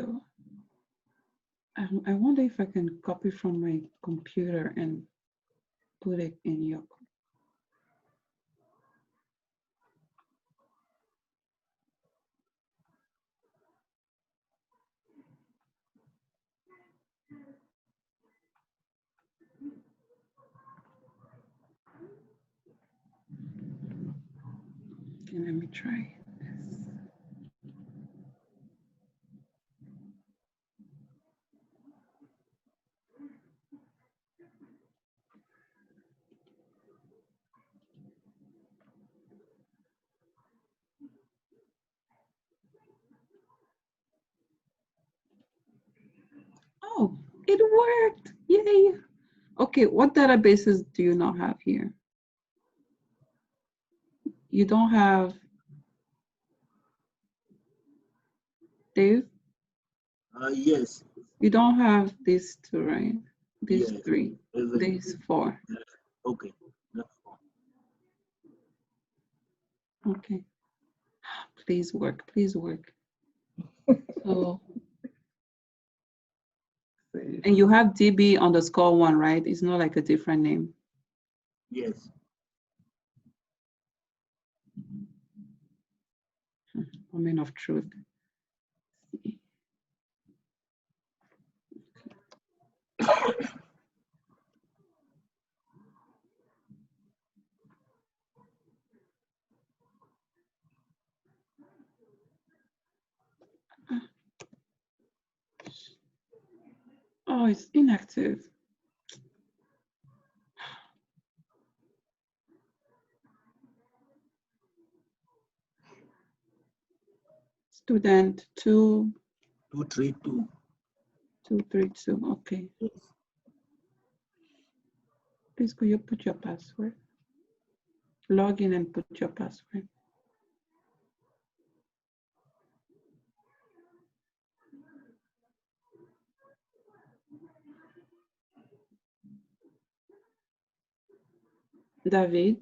I wonder if I can copy from my computer and put it in your. Okay, let me try this. It worked. Yay. Okay, what databases do you not have here? You don't have Dave? Yes. You don't have these two, right? These Yes. three, these four. Okay. That's fine. Okay. Please work, please work. So, and you have DB_1, right? It's not like a different name. Yes. Moment of truth. Oh, it's inactive. Student 232. 232. Okay. Yes. Please, could you put your password? Log in and put your password. David.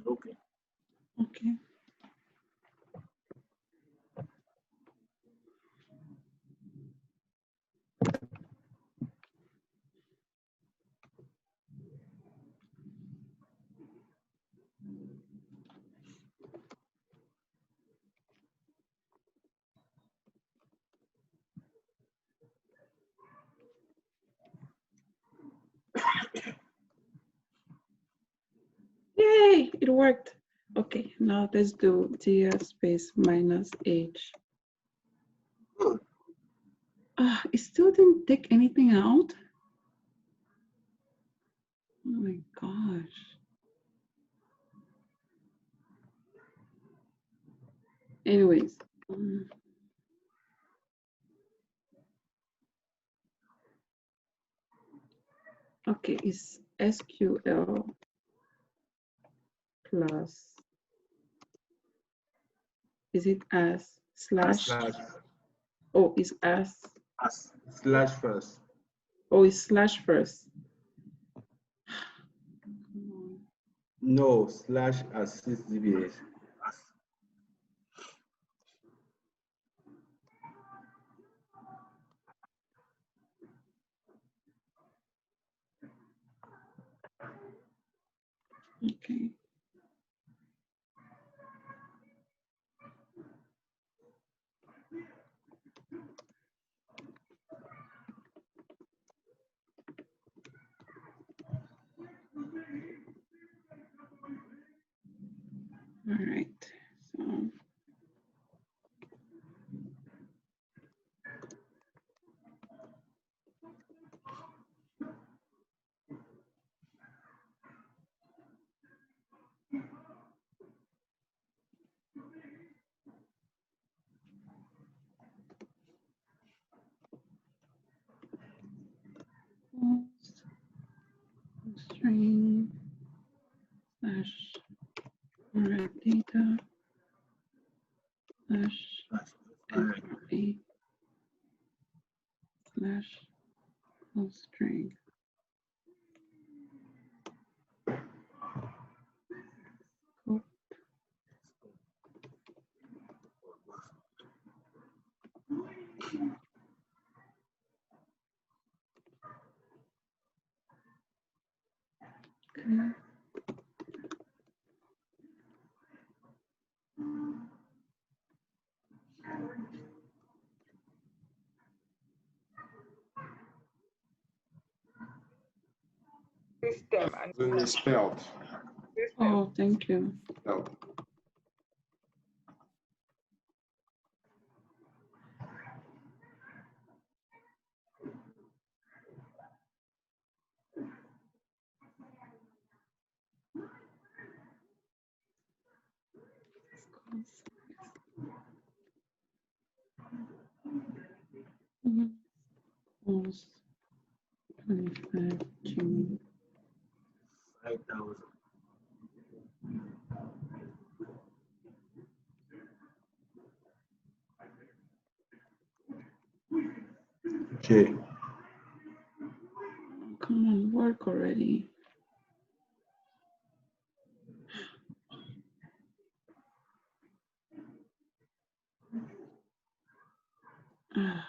Okay. Okay. Yay, it worked. Okay, now let's do DS space -H. It still didn't take anything out. Oh my gosh. Anyways. Okay, it's SQL plus, is it as slash? Oh, it's as. Slash first. Oh, it's slash first. No, slash assist DBH. Okay. All right. So. String slash data slash employee slash full string. Scope. Okay. System and Misspelled. Oh, thank you. Spelled. Almost 25 June. 5,000. Okay. Come on, work already. Ah.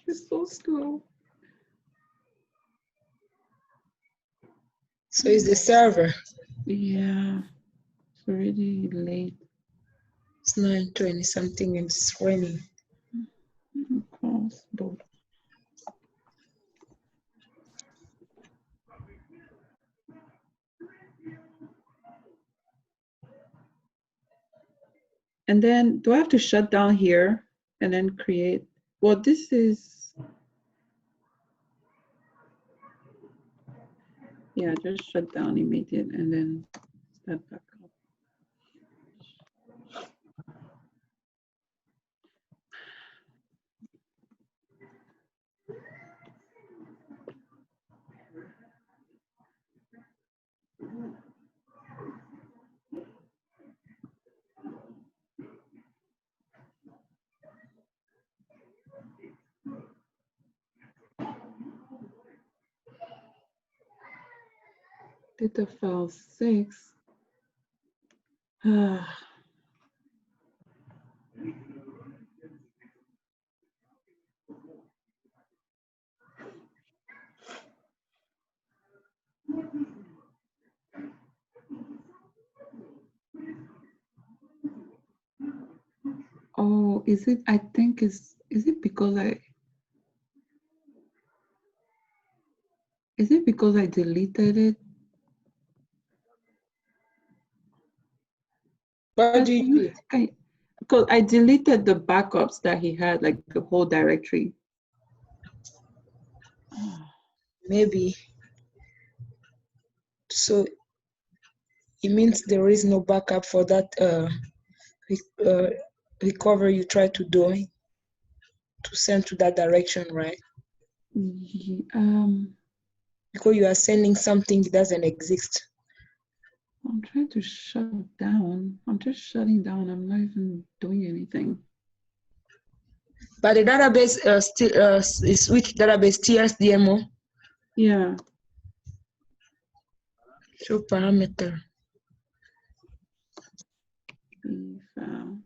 It's so slow. So it's the server. Yeah, it's already late. It's 9:20 something and it's raining. Calls both. And then do I have to shut down here and then create? Well, this is, yeah, just shut down immediate and then start back up. Data file 6. Ah. Oh, is it? I think is it because is it because I deleted it? What do you do? Because I deleted the backups that he had, like the whole directory. Maybe. So it means there is no backup for that recovery you try to do to send to that direction, right? Because you are sending something that doesn't exist. I'm trying to shut down. I'm just shutting down. I'm not even doing anything. But the database still is which database? TSDMO? Yeah. Show parameter. File.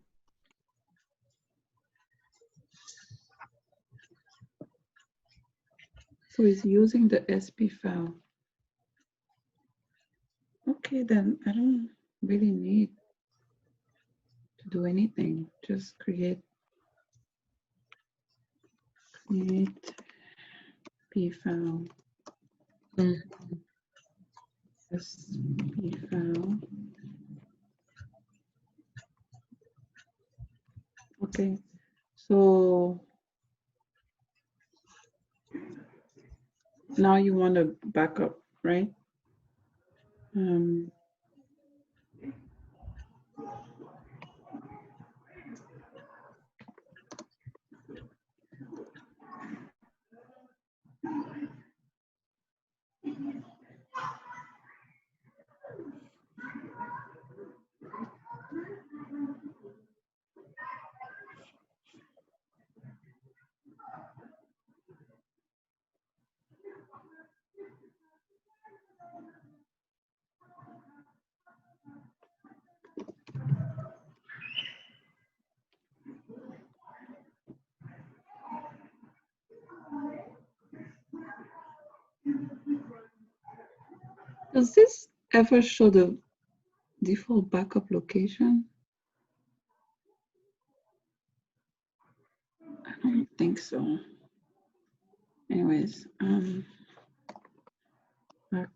So it's using the SP file. Okay, then I don't really need to do anything. Just create P file. SP file. Okay, so now you want to back up, right? Does this ever show the default backup location? I don't think so. Anyways, back.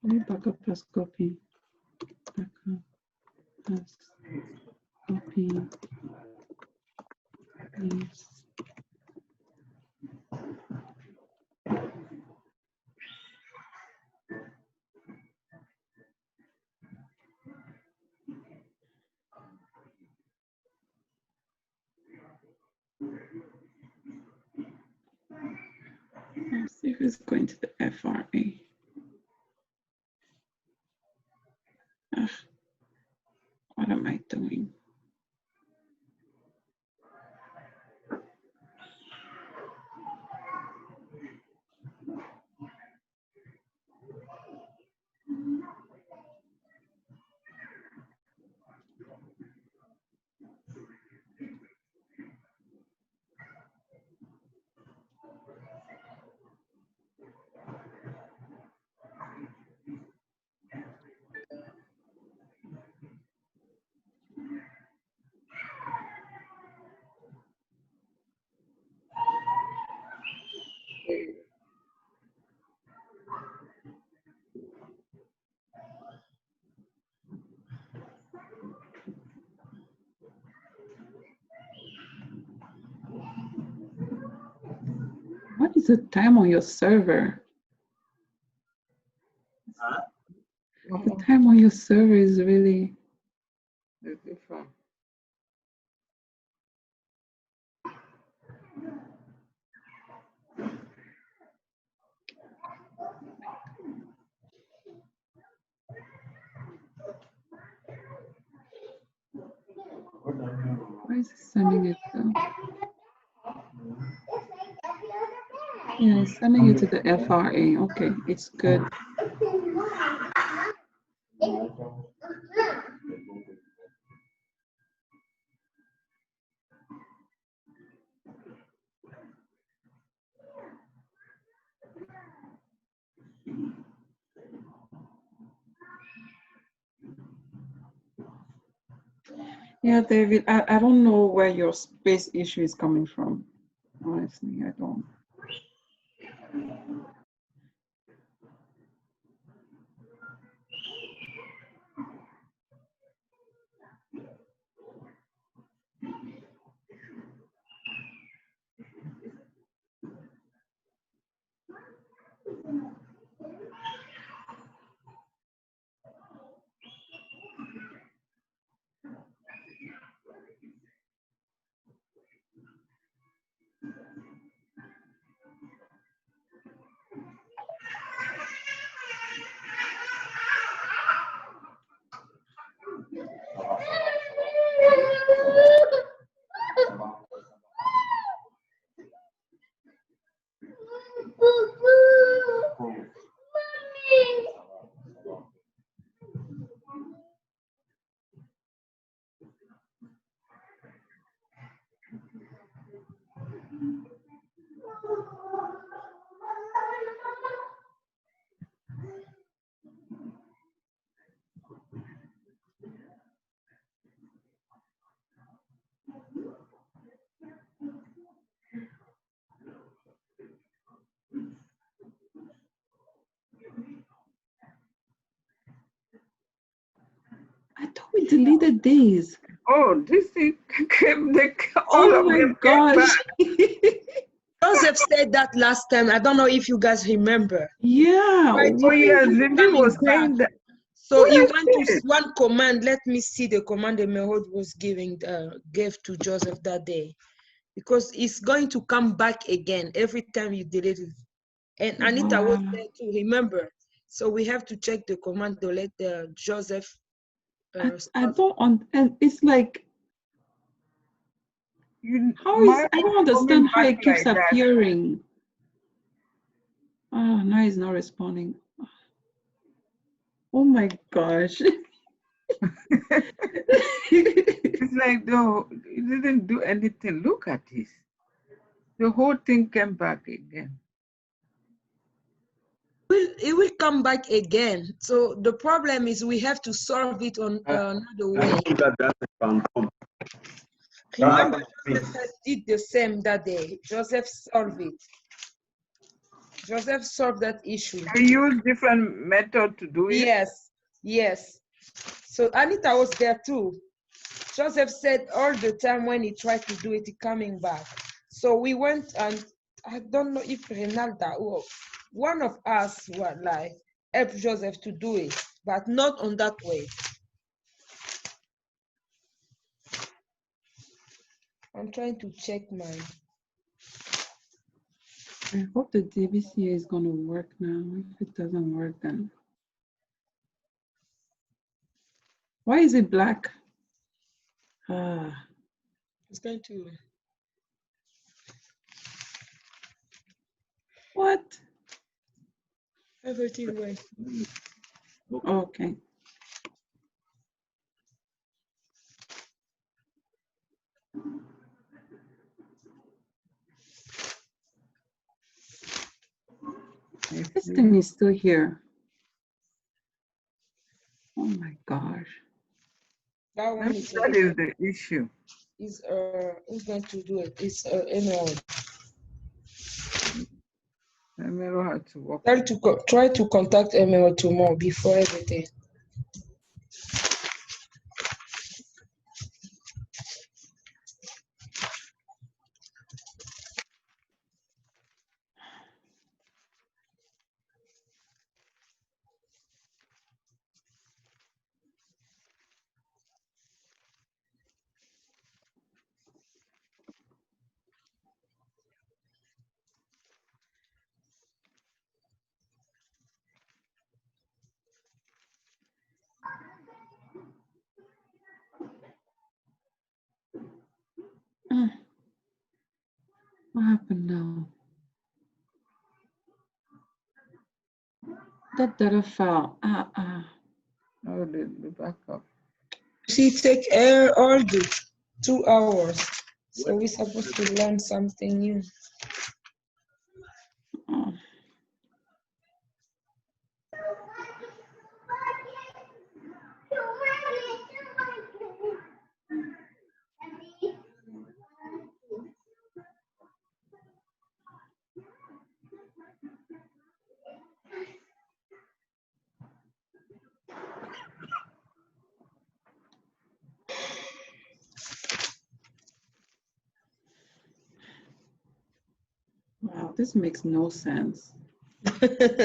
Backup plus copy. Backup plus copy. Paste. Let's see if it's going to the FRA. Ugh, what am I doing? What is the time on your server? Huh? The time on your server is really different. Why is it sending it though? Yeah, it's sending it to the FRA. Okay, it's good. Yeah, David, I don't know where your space issue is coming from. Honestly, I don't. I thought we deleted these. Oh, this thing came, all Oh of my them came gosh. back. Joseph said that last time. I don't know if you guys remember. Yeah. Right, Oh, it yes, keeps Lindy coming was saying back. that. So he Yes, went to yes. one command. Let me see the command the Merod was gave to Joseph that day, because it's going to come back again every time you delete it. And Anita was Wow. there to remember. So we have to check the command to let Joseph. I don't, and it's like, how is, Mine I don't is coming understand how back it keeps like that. appearing. Oh, now he's not responding. Oh my gosh. It's like, though, it didn't do anything. Look at this. The whole thing came back again. It will come back again. So the problem is we have to solve it on another way. I think that's a phantom. Remember, Joseph did the same that day. Joseph solved it. Joseph solved that issue. He used different method to do it. Yes, yes. So Anita was there too. Joseph said all the time when he tried to do it, he coming back. So we went and I don't know if Renalda or one of us were like help Joseph to do it, but not on that way. I'm trying to check mine. I hope the DBCA is going to work now. If it doesn't work, then. Why is it black? It's going to. What? Everything went. Okay. This thing is still here. Oh my gosh. That one is That is the issue. Is who's going to do it? It's Emerald. Emerald had to work. Try to contact Emerald tomorrow before everything. What happened now? That data file. Oh, the backup. She take all the 2 hours. So we're supposed to learn something new. Wow, this makes no sense.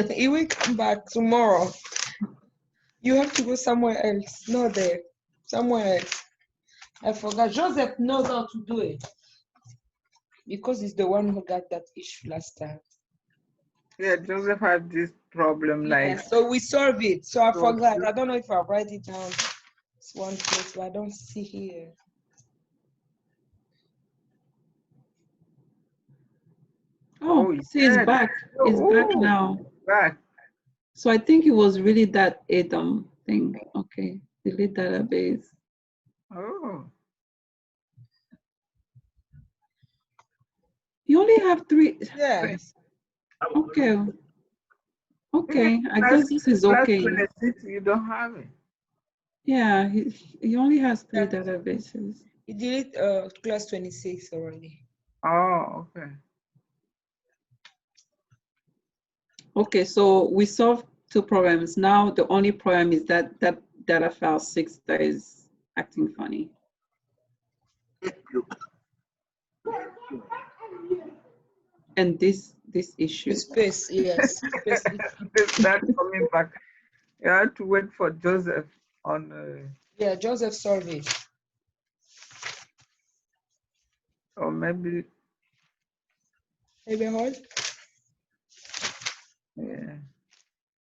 He will come back tomorrow. You have to go somewhere else, not there, somewhere else. I forgot. Joseph knows how to do it because he's the one who got that issue last time. Yeah, Joseph had this problem Yeah, like. so we solved it. So I forgot. I don't know if I write it down. It's one place, but I don't see here. Oh, see, it's back. It's back now. Back. So I think it was really that ADAM thing. Okay, delete database. Oh. You only have 3. Yes. Okay. Okay, I guess this is okay. 26, you don't have it. Yeah, he only has 3 databases. He did class 26 already. Oh, okay. Okay, so we solved 2 problems. Now the only problem is that data file 6 that is acting funny. And this issue. Space, yes. That's coming back. You have to wait for Joseph on. Yeah, Joseph solved it. Or maybe. Maybe hold. Yeah.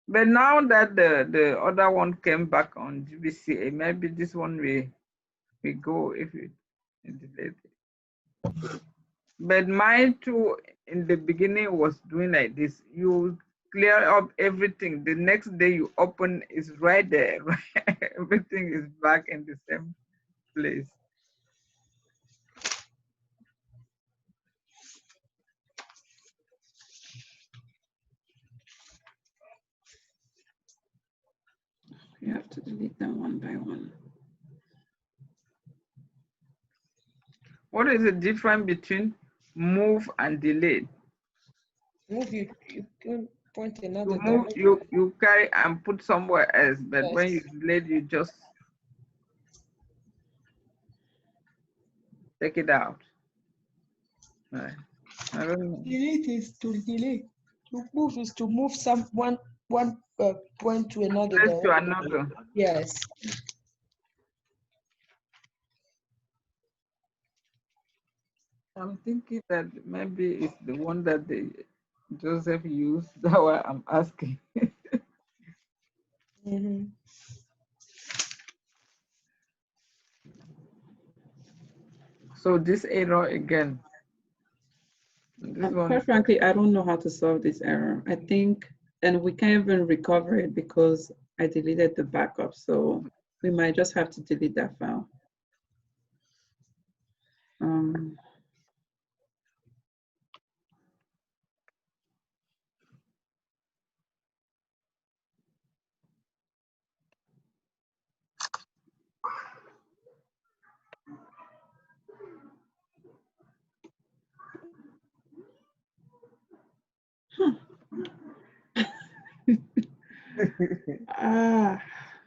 But now that the other one came back on GBCA, maybe this one we go if it delete it. But mine too, in the beginning was doing like this. You clear up everything. The next day you open is right there. Everything is back in the same place. What is the difference between move and delete? Move, you can point You another move, direction. you carry and put somewhere else, but when you Yes. delete, you just take it out. Right. I don't know. Delete is to delete. To move is to move one point to another Place to direction. another. Yes. I'm thinking that maybe it's the one that Joseph used. That's why I'm asking. Mm-hmm. So this error again. This one. Quite frankly, I don't know how to solve this error. I think, and we can't even recover it because I deleted the backup. So we might just have to delete that file.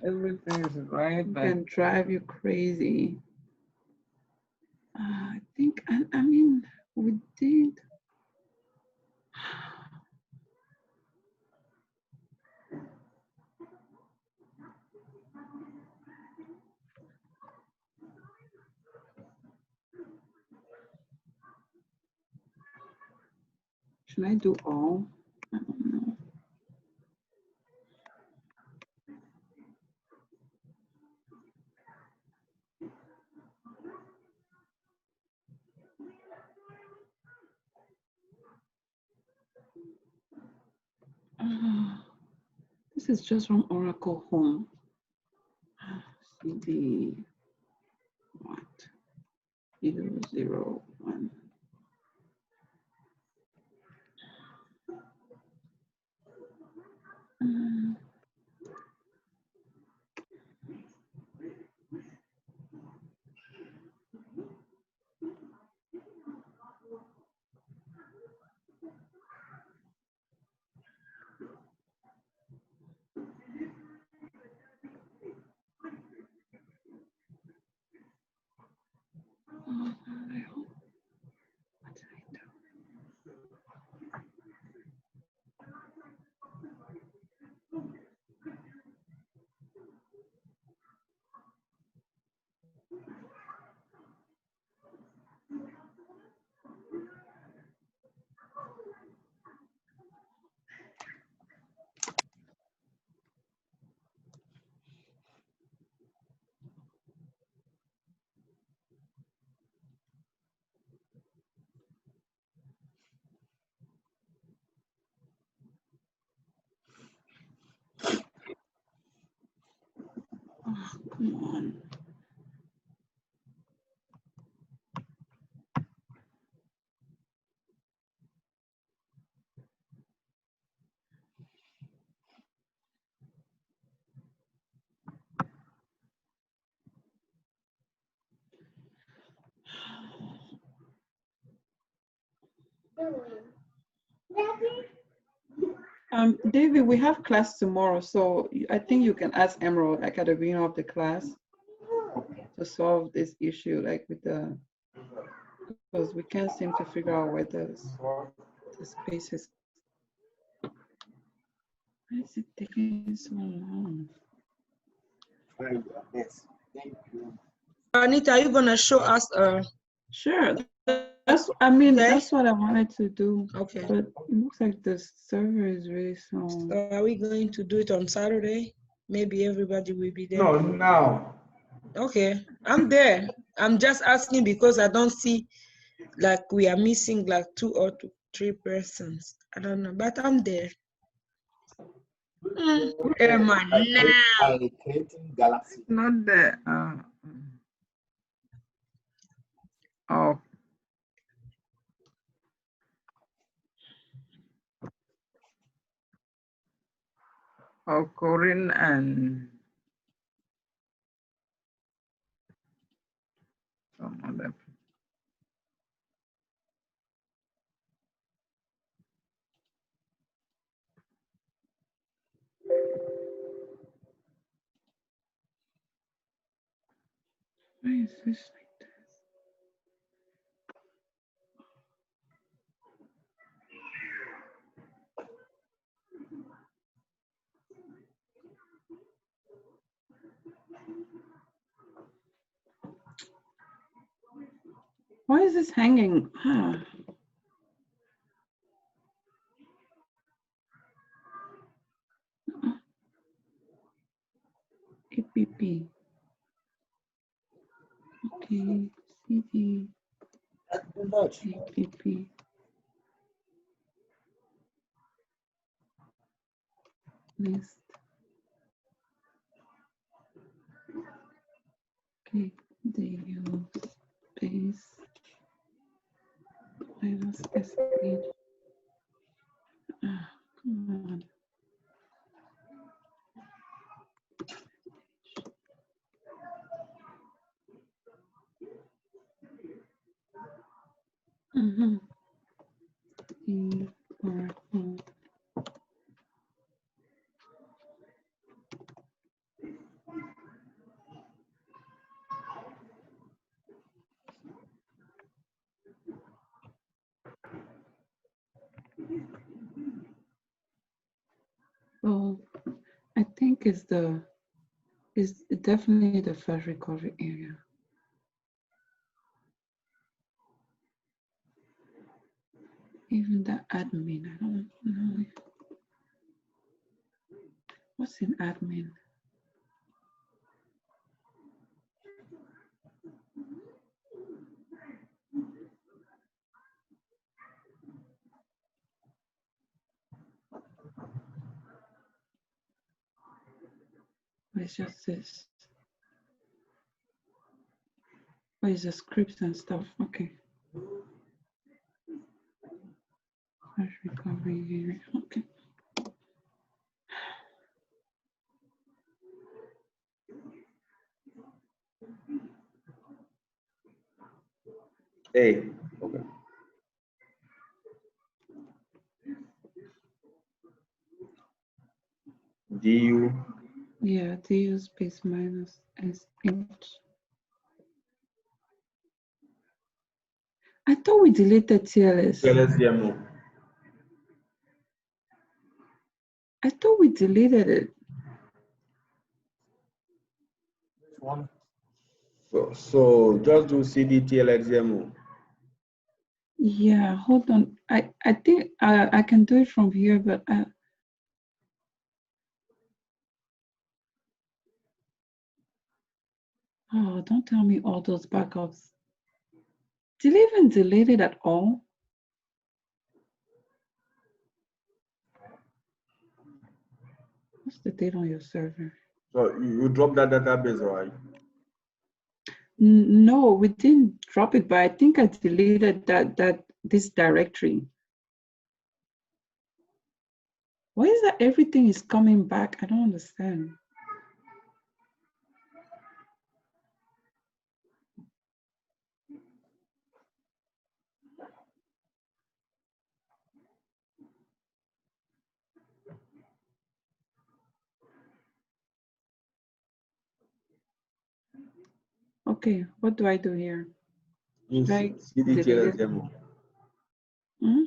Everything is right. Can drive you crazy. I think, I mean, we did. Should I do all? I don't know. This is just from Oracle Home. CD what? 001. Oh, come on. David, we have class tomorrow, so I think you can ask Emerald, like at the beginning of the class, to solve this issue, like with the, because we can't seem to figure out where the space is. Why is it taking so long? Yes, thank you. Anita, are you gonna show us? Sure. That's, I mean, Okay. that's what I wanted to do. Okay. But it looks like the server is really slow. So are we going to do it on Saturday? Maybe everybody will be there. No, now. Okay, I'm there. I'm just asking because I don't see like we are missing like 2 or 3 persons. I don't know, but I'm there. Emma, now. Creating Galaxy. Not the oh. Oh, Corinne and some other. Why is this like this? Why is this hanging? Ah. APP. Okay, CD. APP. List. Okay, the space minus SH. Ah, come on. Mm-hmm. Well, I think it's definitely the first recovery area. Even the admin, I don't know. What's in admin? It's just this. Oh, it's the scripts and stuff. Okay. First recovery area. Okay. Hey, okay. DU. Yeah, DU space minus SH. I thought we deleted TLS. TLS DMO. I thought we deleted it. One. So just do CD TLS DMO. Yeah, hold on. I think I can do it from here, but oh, don't tell me all those backups. Did you even delete it at all? What's the date on your server? So you drop that database, right? No, we didn't drop it, but I think I deleted this directory. Why is that everything is coming back? I don't understand. Okay, what do I do here? Use CD TLS demo. Hmm?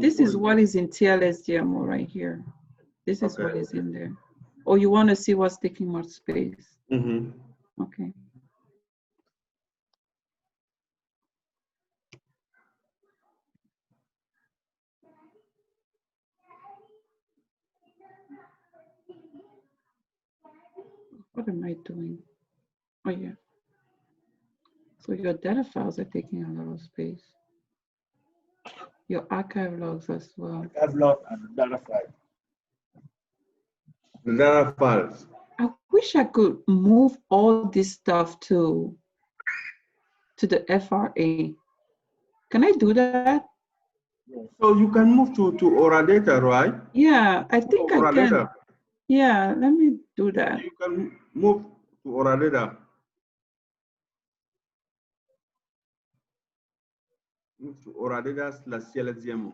This is what is in TLS DMO right here. This is what is in there. Or you want to see what's taking more space? Mm-hmm. Okay. What am I doing? Oh yeah. So your data files are taking a lot of space. Your archive logs as well. Archive log and data file. The data files. I wish I could move all this stuff to the FRA. Can I do that? So you can move to Aura Data, right? Yeah, I think I Aura can. Data. Yeah, let me do that. You can move to Aura Data. Move to Aura Data / CLSDMO.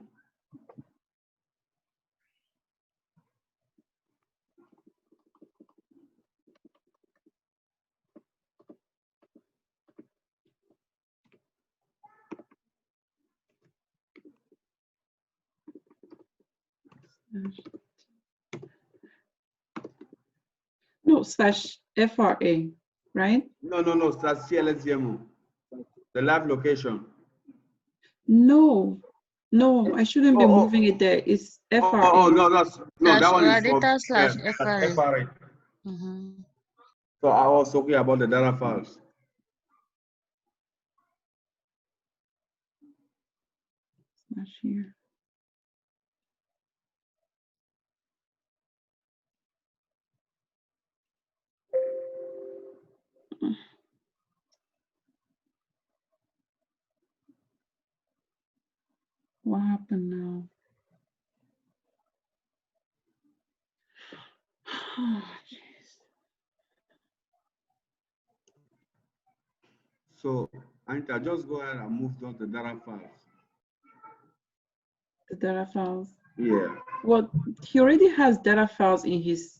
No, slash FRA, right? No, slash CLSGMO. The live location. No, I shouldn't be Oh, moving it there. It's FRA. no, that one is for Data slash FRA. FRA. Mhm. So I was talking about the data files. Slash here. What happened now? Oh, So Anita, just go ahead and move on the data files. the data files. Yeah. Well, he already has data files in his.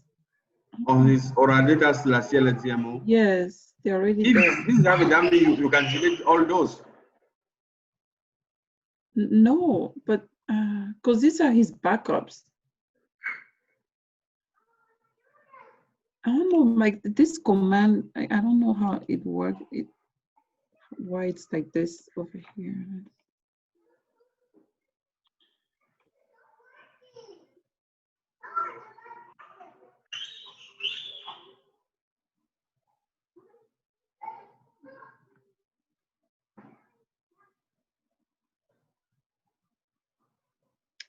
On his oral data slash CLSGMO. Yes, they're already If there. this is having that means you can delete all those. No, but because these are his backups. I don't know, like this command, I don't know how it works. Why it's like this over here.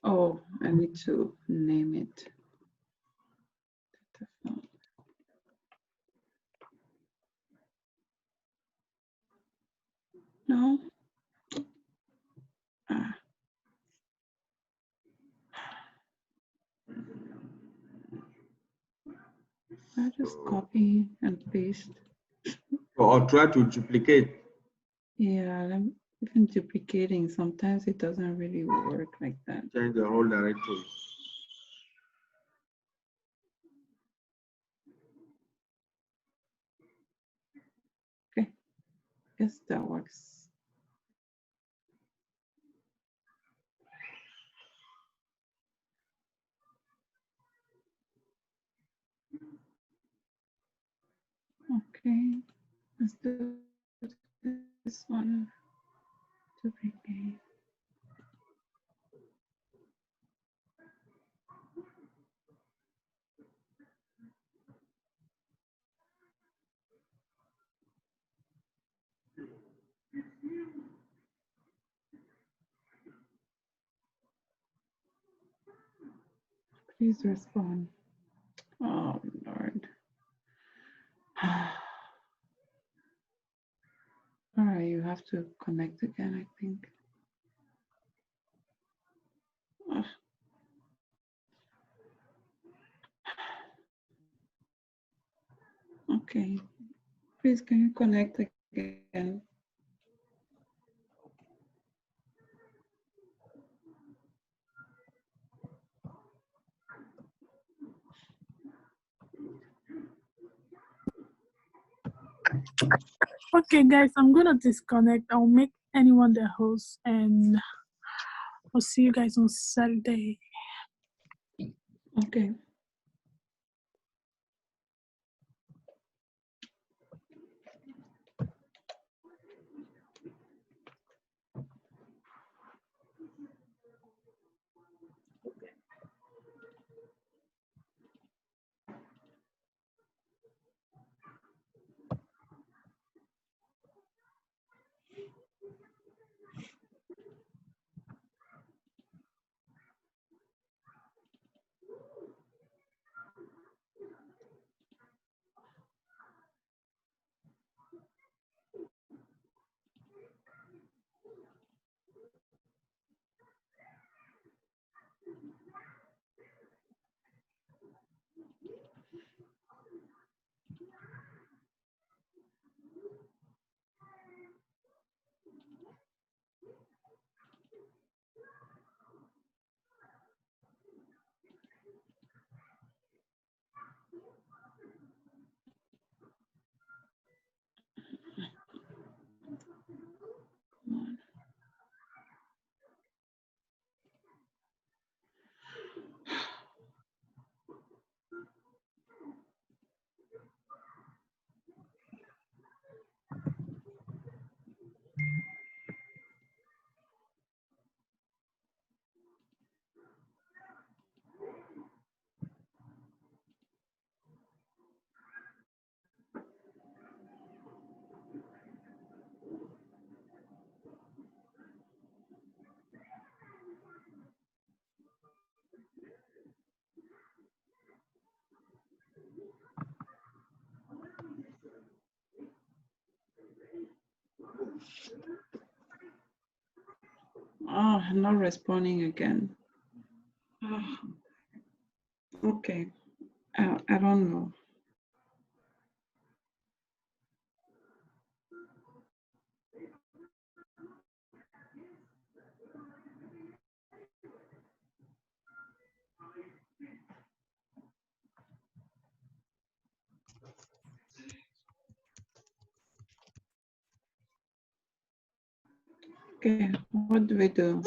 Oh, I need to name it. No. I just copy and paste. Or try to duplicate. Yeah, even duplicating, sometimes it doesn't really work like that. Change the whole directory. Okay, yes, that works. Okay, let's do this one. Duplicate. Please respond. Oh, Lord. All right, you have to connect again, I think. Ugh. Okay, please can you connect again? Okay, guys, I'm gonna disconnect. I'll make anyone the host, and I'll see you guys on Saturday. Okay. Oh, not responding again. Oh, okay. I don't know. Okay, what do we do?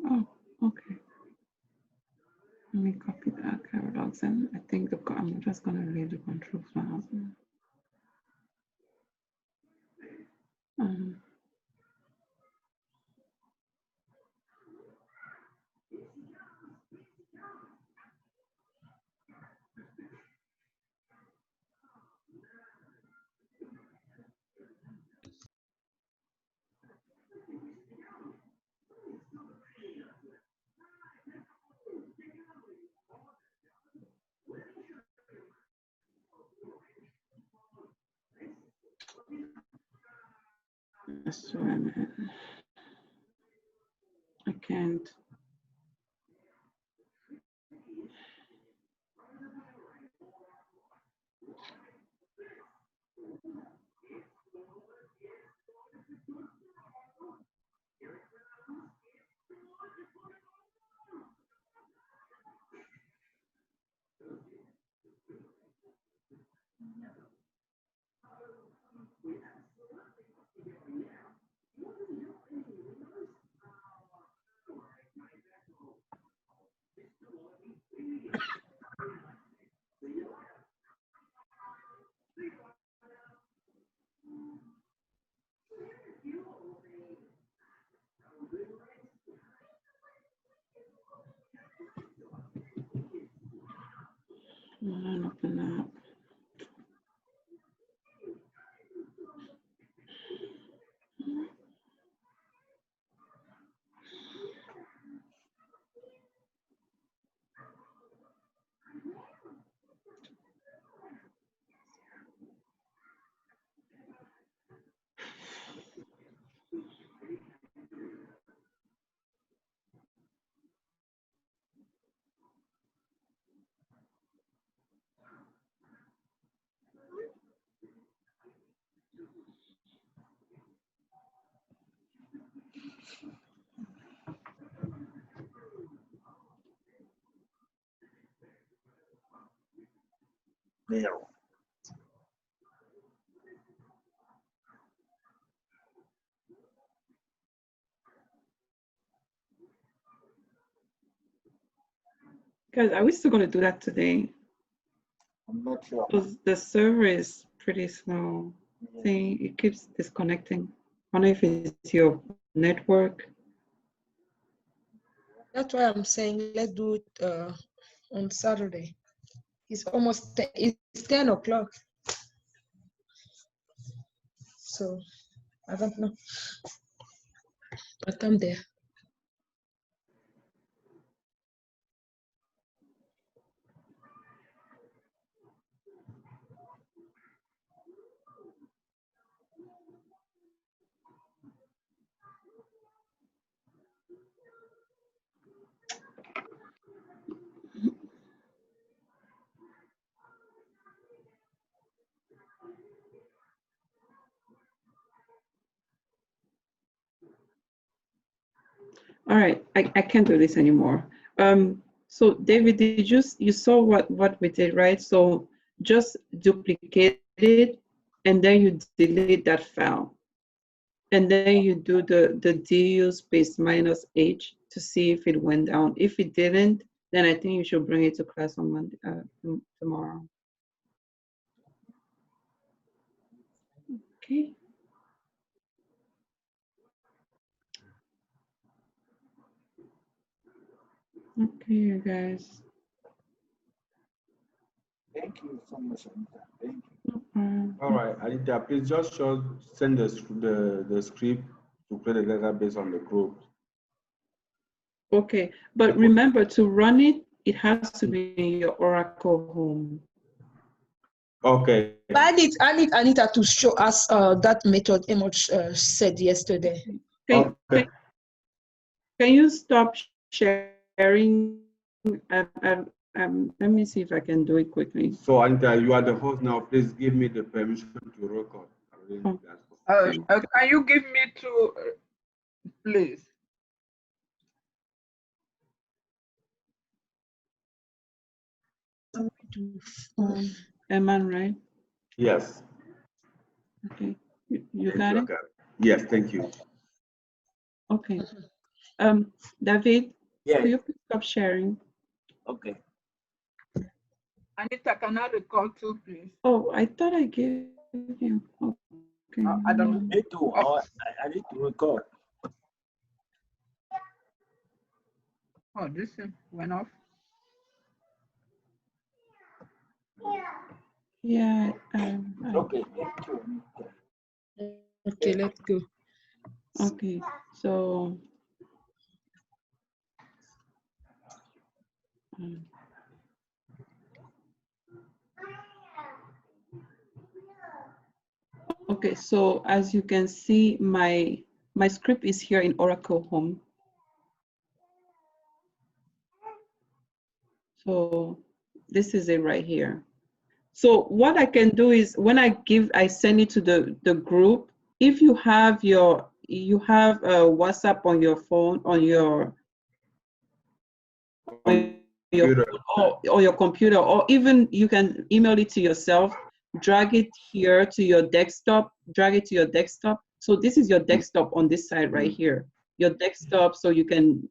Oh, okay. Let me copy that paradox, and I think I'm just gonna leave the control files. Um, that's what I meant. I can't. Open that. There. Guys, are we still gonna do that today? I'm not sure. Because the server is pretty slow. See, it keeps disconnecting. I don't know if it's your network. That's why I'm saying let's do it on Saturday. It's almost it's 10 o'clock. So I don't know. But I'm there. All right, I can't do this anymore. So David, you saw what we did, right? So just duplicate it, and then you delete that file, and then you do the du space minus h to see if it went down. If it didn't, then I think you should bring it to class on Monday, tomorrow. Okay. Okay, you guys. Thank you so much, Anita. Thank you. All right, Anita, please just send the script to create a database on the group. Okay, but remember to run it, it has to be in your Oracle home. Okay. But I need Anita to show us that method Amos said yesterday. Can you stop sharing? Let me see if I can do it quickly. So Anita, you are the host now. Please give me the permission to record. Can you give me two, please? Eman, right? Yes. Okay, you got it? Yes, thank you. Okay. David, yes. could you please stop sharing? Okay. Anita, can I record too, please? Oh, I thought I gave you. Okay. I don't need to. I need to record. Oh, this went off. Yeah. Okay. Okay, let's go. Okay, so okay, so as you can see, my script is here in Oracle Home. So this is it right here. So what I can do is when I send it to the group, if you have WhatsApp on your phone, on your phone, or your computer, or even you can email it to yourself, drag it here to your desktop, drag it to your desktop. So this is your desktop on this side right here, your desktop, so you can,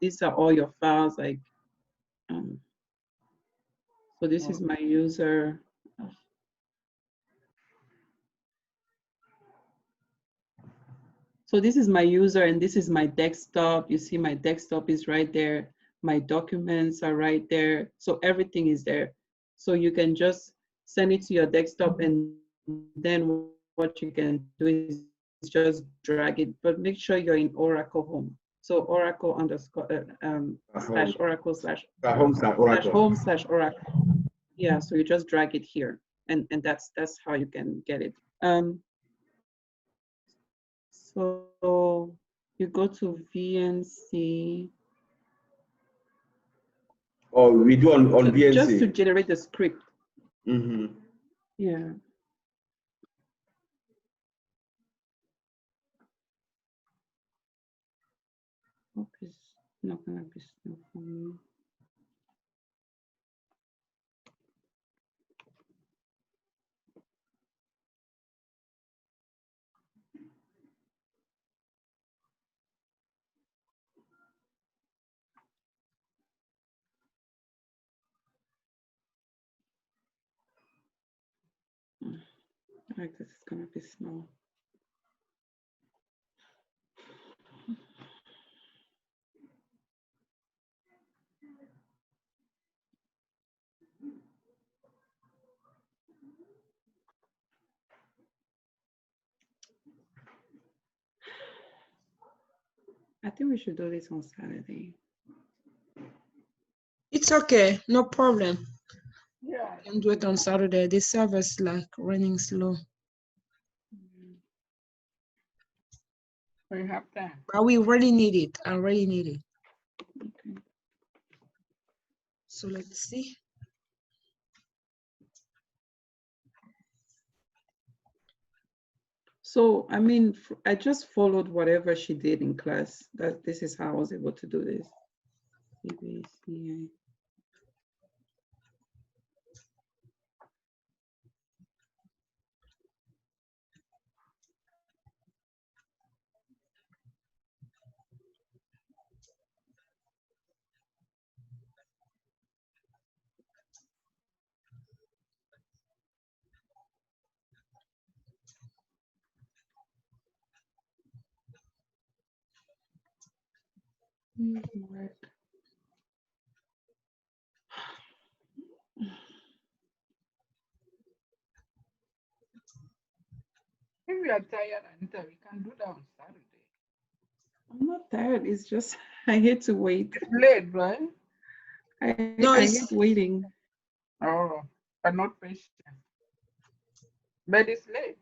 these are all your files, like, so this is my user. So this is my user and this is my desktop. You see my desktop is right there. My documents are right there. So everything is there. So you can just send it to your desktop and then what you can do is just drag it, but make sure you're in Oracle Home. So Oracle / Oracle / home/Oracle. Yeah, so you just drag it here and that's how you can get it. So you go to VNC. Oh, we do on VNC. Just to generate the script. Mm-hmm. Yeah. Hope it's not gonna be slow for me. Like this is gonna be small. I think we should do this on Saturday. It's okay, no problem. Yeah. You can do it on Saturday. The server's like running slow. We have time. But we really need it. I really need it. Okay. So let's see. So, I mean, I just followed whatever she did in class. This is how I was able to do this. CBCI. Work. If you are tired, Anita, we can do that on Saturday. I'm not tired. It's just I hate to wait. It's late, right? No, I it's hate waiting. Oh, I'm not patient. But it's late.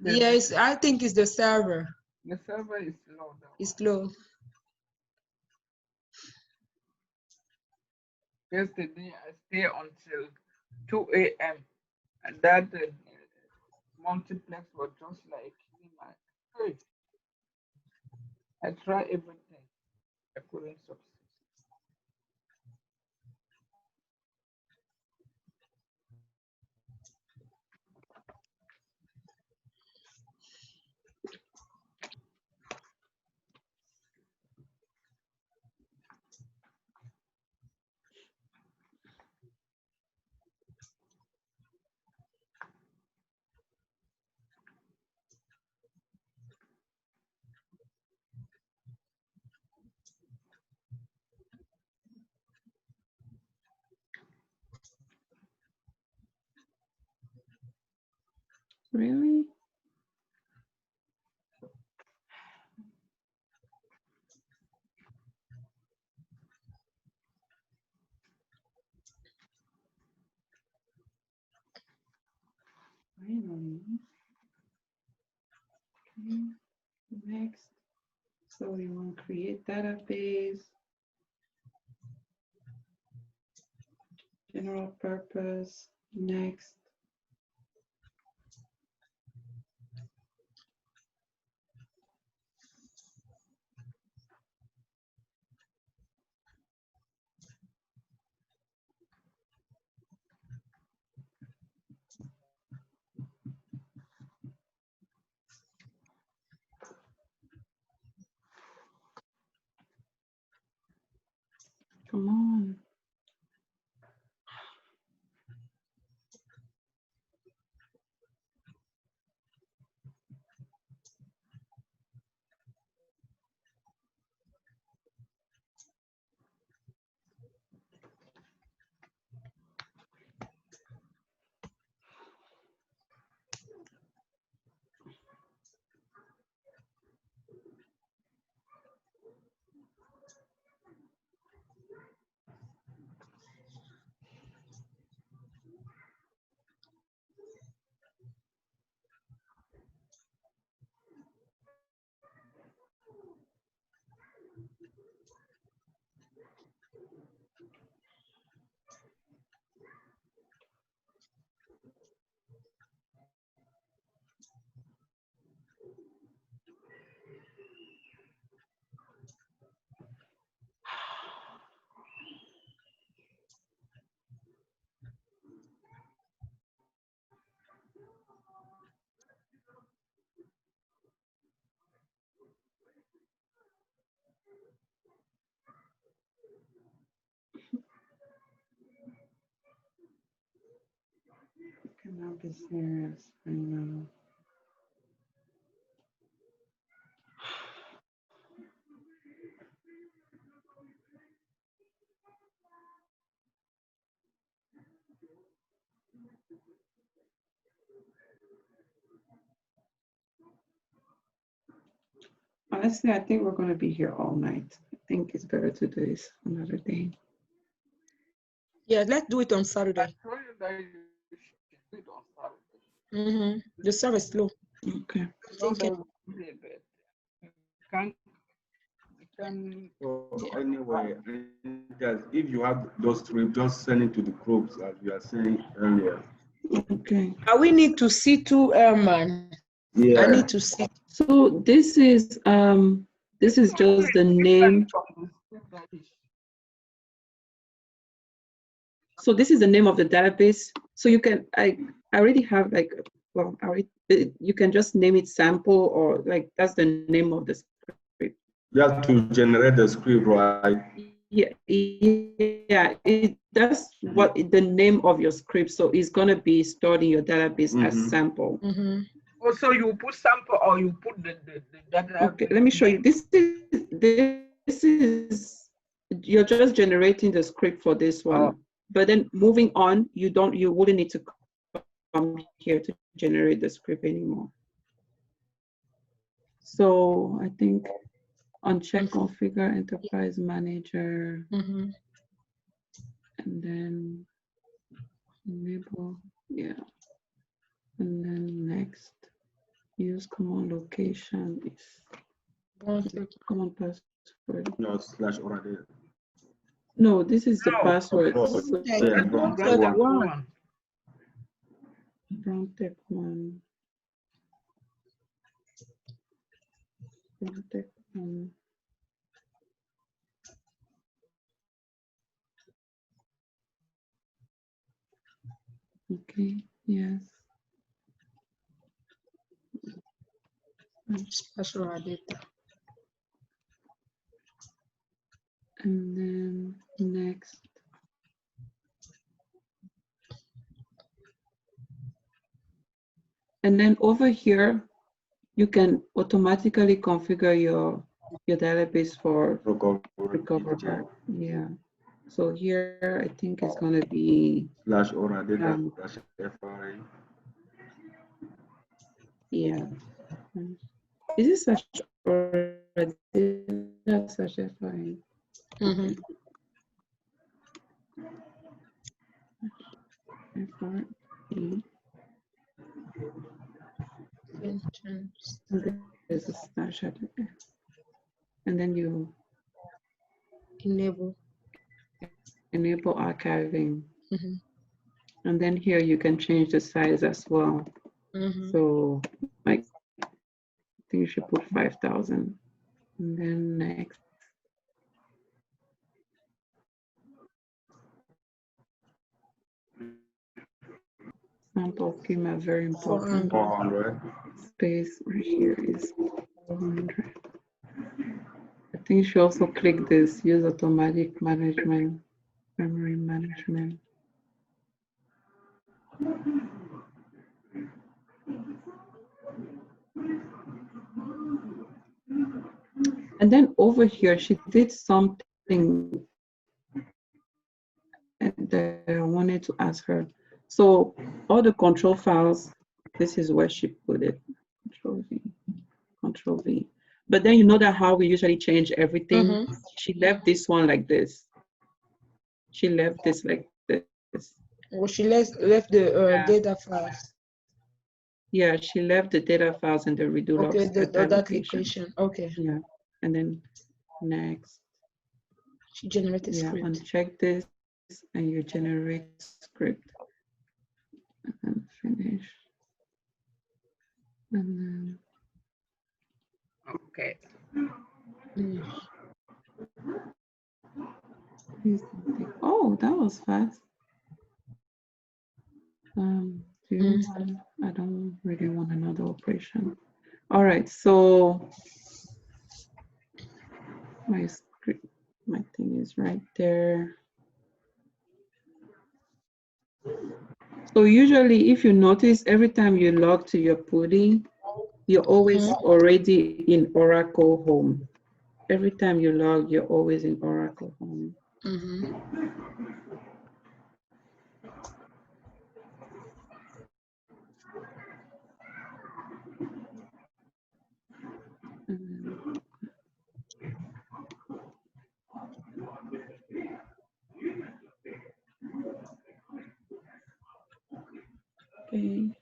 yes. I think it's the server. The server is slow though. It's slow. Yesterday I stayed until 2 a.m. and that multiplex was just like, hey, I tried everything. I couldn't succeed. Really? Finally. Okay. Next. So we want to create database. General purpose. Next. Come on. Cannot be serious. I know. Honestly, I think we're going to be here all night. I think it's better to do this another day. Yeah, let's do it on Saturday. I told you that you should do it on Saturday. The server is slow. Okay. Anyway, if you have those scripts, just send it to the groups as we are saying earlier. Okay. We need to see two man. Yeah. I need to see. So this is just the name. So this is the name of the database. So you can, I already have like, well, you can just name it sample, or like that's the name of the script. You have to generate the script, right? Yeah, that's what the name of your script. So it's gonna be stored in your database as sample. Also, you put sample or you put the database. Okay, let me show you. This is you're just generating the script for this one. But then moving on, you wouldn't need to come here to generate the script anymore. So I think uncheck configure enterprise manager, and then enable, yeah, and then next, use command location is command password. No, slash already. No, this is the password. Oh, So yeah, wrong one. Brown Tech one. Brown Tech one. Okay, yes. Special data. And then next. And then over here, you can automatically configure your database for recover back. Yeah. So here, I think it's going to be Slash Aura data dash FRA. Yeah. Is this such data such FI? FRE. There's a snapshot. And then you enable archiving. And then here you can change the size as well. So like, I think you should put 5,000. And then next. Sample schema, very important. 400. Space right here is 400. I think you should also click this, use automatic management, memory management. And then over here, she did something that I wanted to ask her. So all the control files, this is where she put it. Control V, Control V. But then you know that how we usually change everything. She left this one like this. She left this like this. Well, she left the data files. Yeah, she left the data files in the Redo Okay, logs that location. Okay. Yeah, and then next. She generated script. script. Uncheck this, and you generate script. And finish. And then. Okay. Oh, that was fast. Do you want, I don't really want another operation. All right, so my script, my thing is right there. So usually if you notice, every time you log to your PuTTY, you're always already in Oracle Home. Every time you log, you're always in Oracle Home. Okay,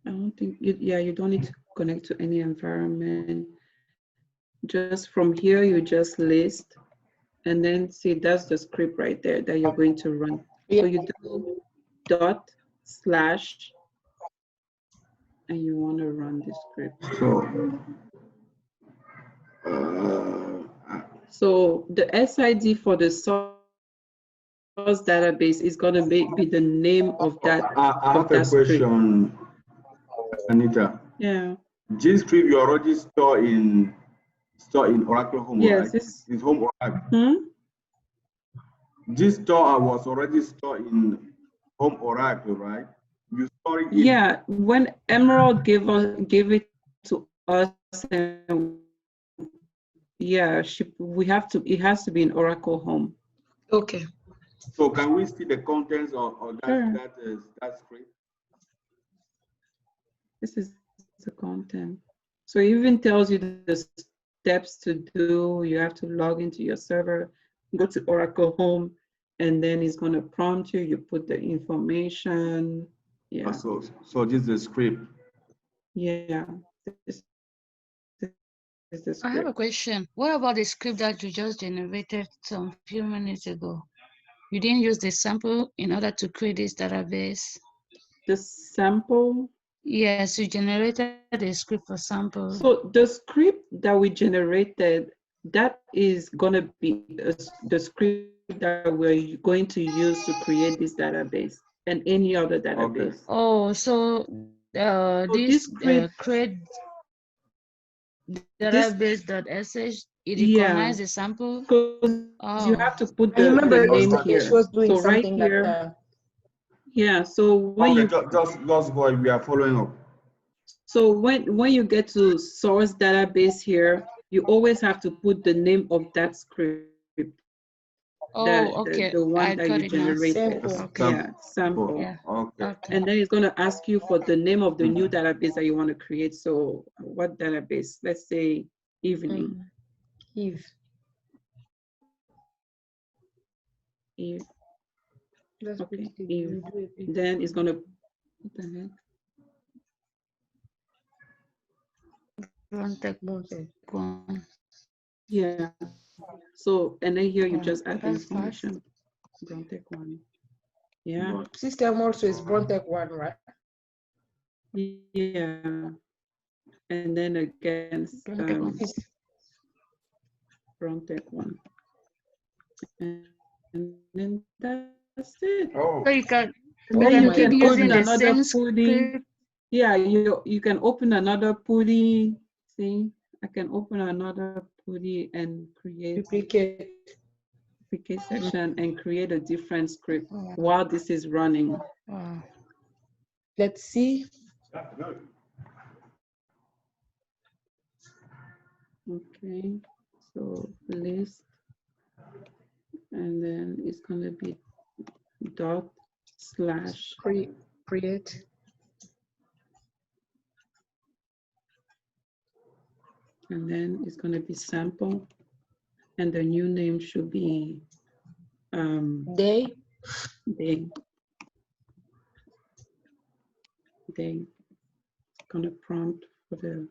I don't think, you don't need to connect to any environment. Just from here, you just list, and then see that's the script right there that you're going to run. So you do // and you want to run the script. So the SID for the source database is going to be the name of that. I have a question, Anita. Yeah. GScript you already store in Oracle Home. Yes, right? It's Home Oracle. GStore was already stored in Home Oracle, right? You store it in. Yeah, when Emerald gave it to us, and yeah, it has to be in Oracle Home. Okay. So can we see the contents of that script? This is the content. So it even tells you the steps to do. You have to log into your server, go to Oracle Home, and then it's going to prompt you. You put the information. Yeah. So this is the script. Yeah. This is the I have a script. question. What about the script that you just generated some few minutes ago? You didn't use the sample in order to create this database? The sample? Yes, you generated a script for sample. So the script that we generated, that is going to be the script that we're going to use to create this database and any other database. Okay. Oh, so this script, create database.sh, it yeah, recognizes the sample? because you have to put I the remember name yesterday here. she was doing So right something here, like that. yeah. So when Okay, you just go. We are following up. So when you get to source database here, you always have to put the name of that script. Oh, okay. The one I that got you it now. generated. Okay. Yeah, sample. Yeah. Okay. And then it's going to ask you for the name of the new database that you want to create. So what database? Let's say evening. Eve. Eve. Let's Okay, put it, Eve. we do a bit. Then it's going to, what the heck? One. Yeah. So, and then here you Wow, just add the that's fast. information. Brontech one. Yeah. System also is Brontech one, right? Yeah. And then again, Brontech one. And then that's it. Oh. So you can Then you can keep using open the another same pudding. script. Yeah, you can open another pudding. See, I can open another pudding and create duplicate section and create a different script while this is running. Let's see. Okay, so list, and then it's gonna be /. Create. And then it's gonna be sample, and the new name should be day. Gonna prompt for the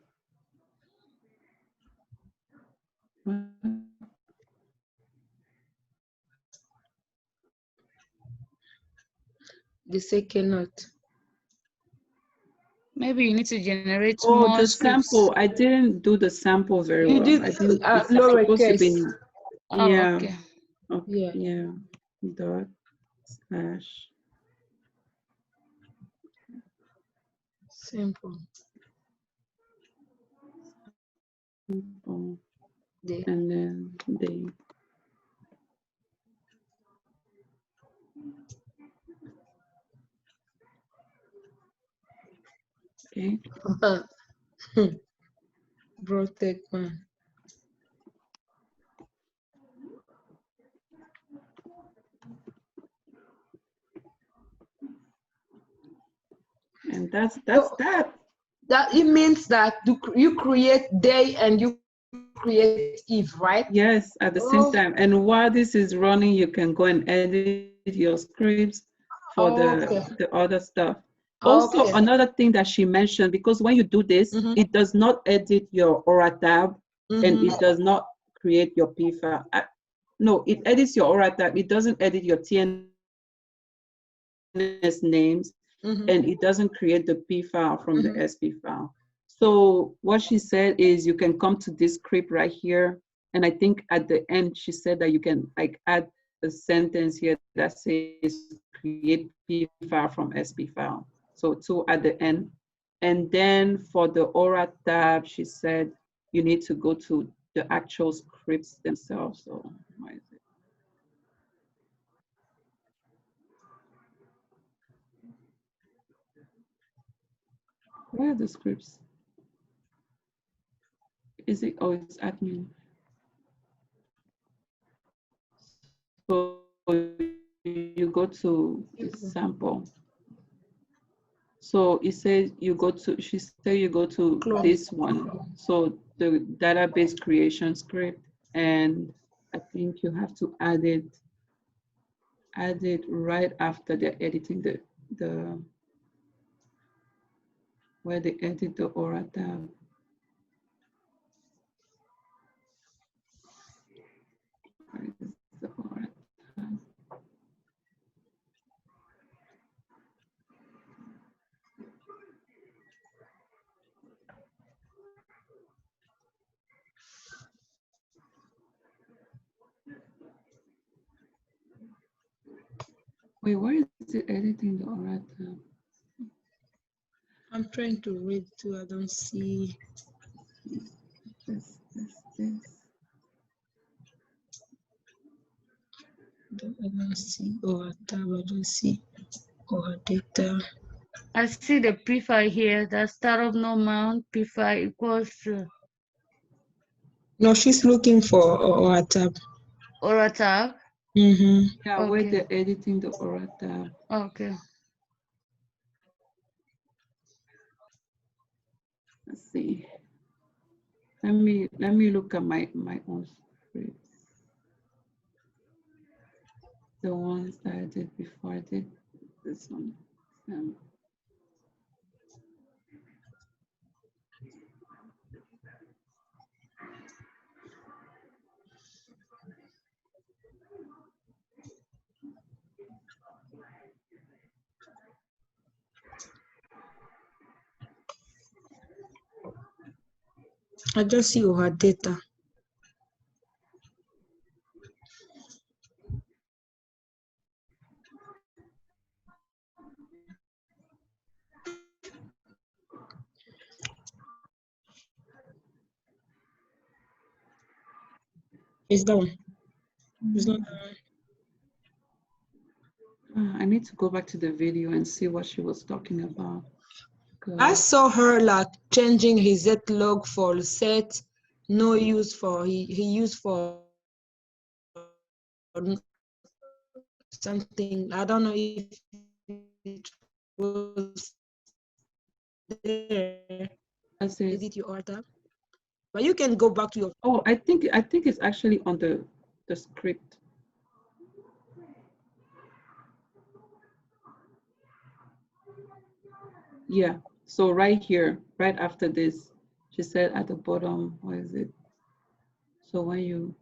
The second note. Maybe you need to generate Oh, more the scripts. sample. I didn't do the sample very You well. did I didn't. It's supposed to be. lowercase. Yeah. Okay. Okay. Yeah. // Simple. Day. And then day. Okay. Brontech one. And that's that. That it means that you create day and you create Eve, right? Yes, at the same time. And while this is running, you can go and edit your scripts for the other stuff. Also, another thing that she mentioned, because when you do this, it does not edit your Aura tab and it does not create your P file. No, it edits your Aura tab. It doesn't edit your TNS names and it doesn't create the P file from the SP file. So what she said is you can come to this script right here. And I think at the end, she said that you can like add a sentence here that says create P file from SP file. So 2 at the end. And then for the Aura tab, she said you need to go to the actual scripts themselves. So why is it? Where are the scripts? Is it, oh, it's admin. So you go to the sample. So it says you go to, she said you go to Clone. this one. So the database creation script, and I think you have to add it right after they're editing the where they edit the Aura tab. Where is the Aura tab? Wait, where is it editing the Aura tab? I'm trying to read too. I don't see. This. I don't see our tab. I don't see our data. I see the p-file here. The startup no mount p-file equals to No, she's looking for our tab. Aura tab. Mm-hmm. Yeah, where Okay. they're editing the Aura tab. Okay. Let's see. Let me look at my own scripts. The ones that I did before I did this one. I just see our data. It's that one. It's not that one. I need to go back to the video and see what she was talking about. I saw her like changing his log for set, no use for he used for something. I don't know if it was there. Edit your order, but you can go back to your. Oh, I think it's actually on the script. Yeah. So right here, right after this, she said at the bottom, what is it? So when you,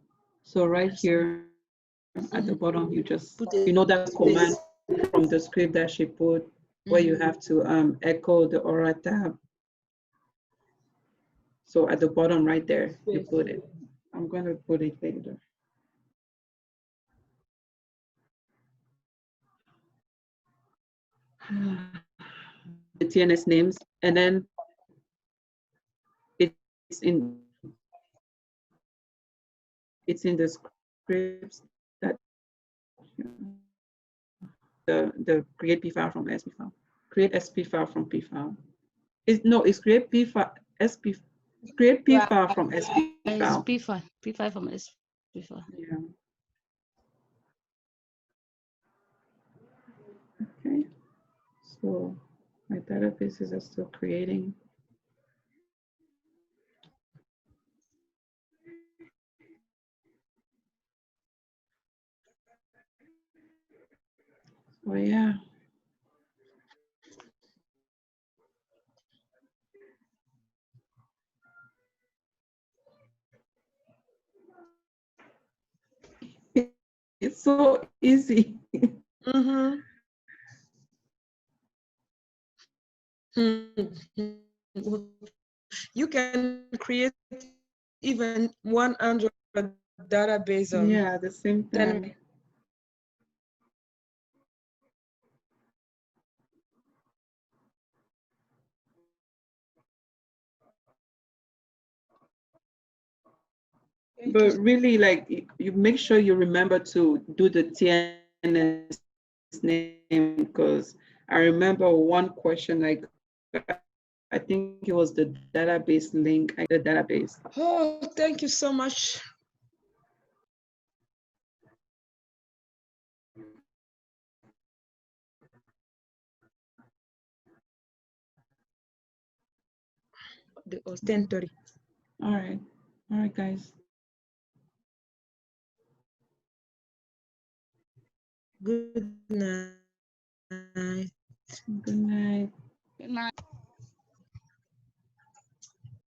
so right here at the bottom, you just, you know that command from the script that she put, where you have to echo the Aura tab. So at the bottom right there, you put it. I'm going to put it later. The TNS names, and then it's in the scripts that the create p file from SP file, create SP file from p file. It's create p file SP, create p file from SP file. P file from SP file. Yeah. Okay. So my databases are still creating. So yeah. It's so easy. Mm-hmm. You can create even 100 database on. Yeah, at the same time. But really, like, you make sure you remember to do the TNS name, because I remember one question, like, I think it was the database link, the database. Oh, thank you so much. the ostentory. All right, guys. Good night. Good night. Good night.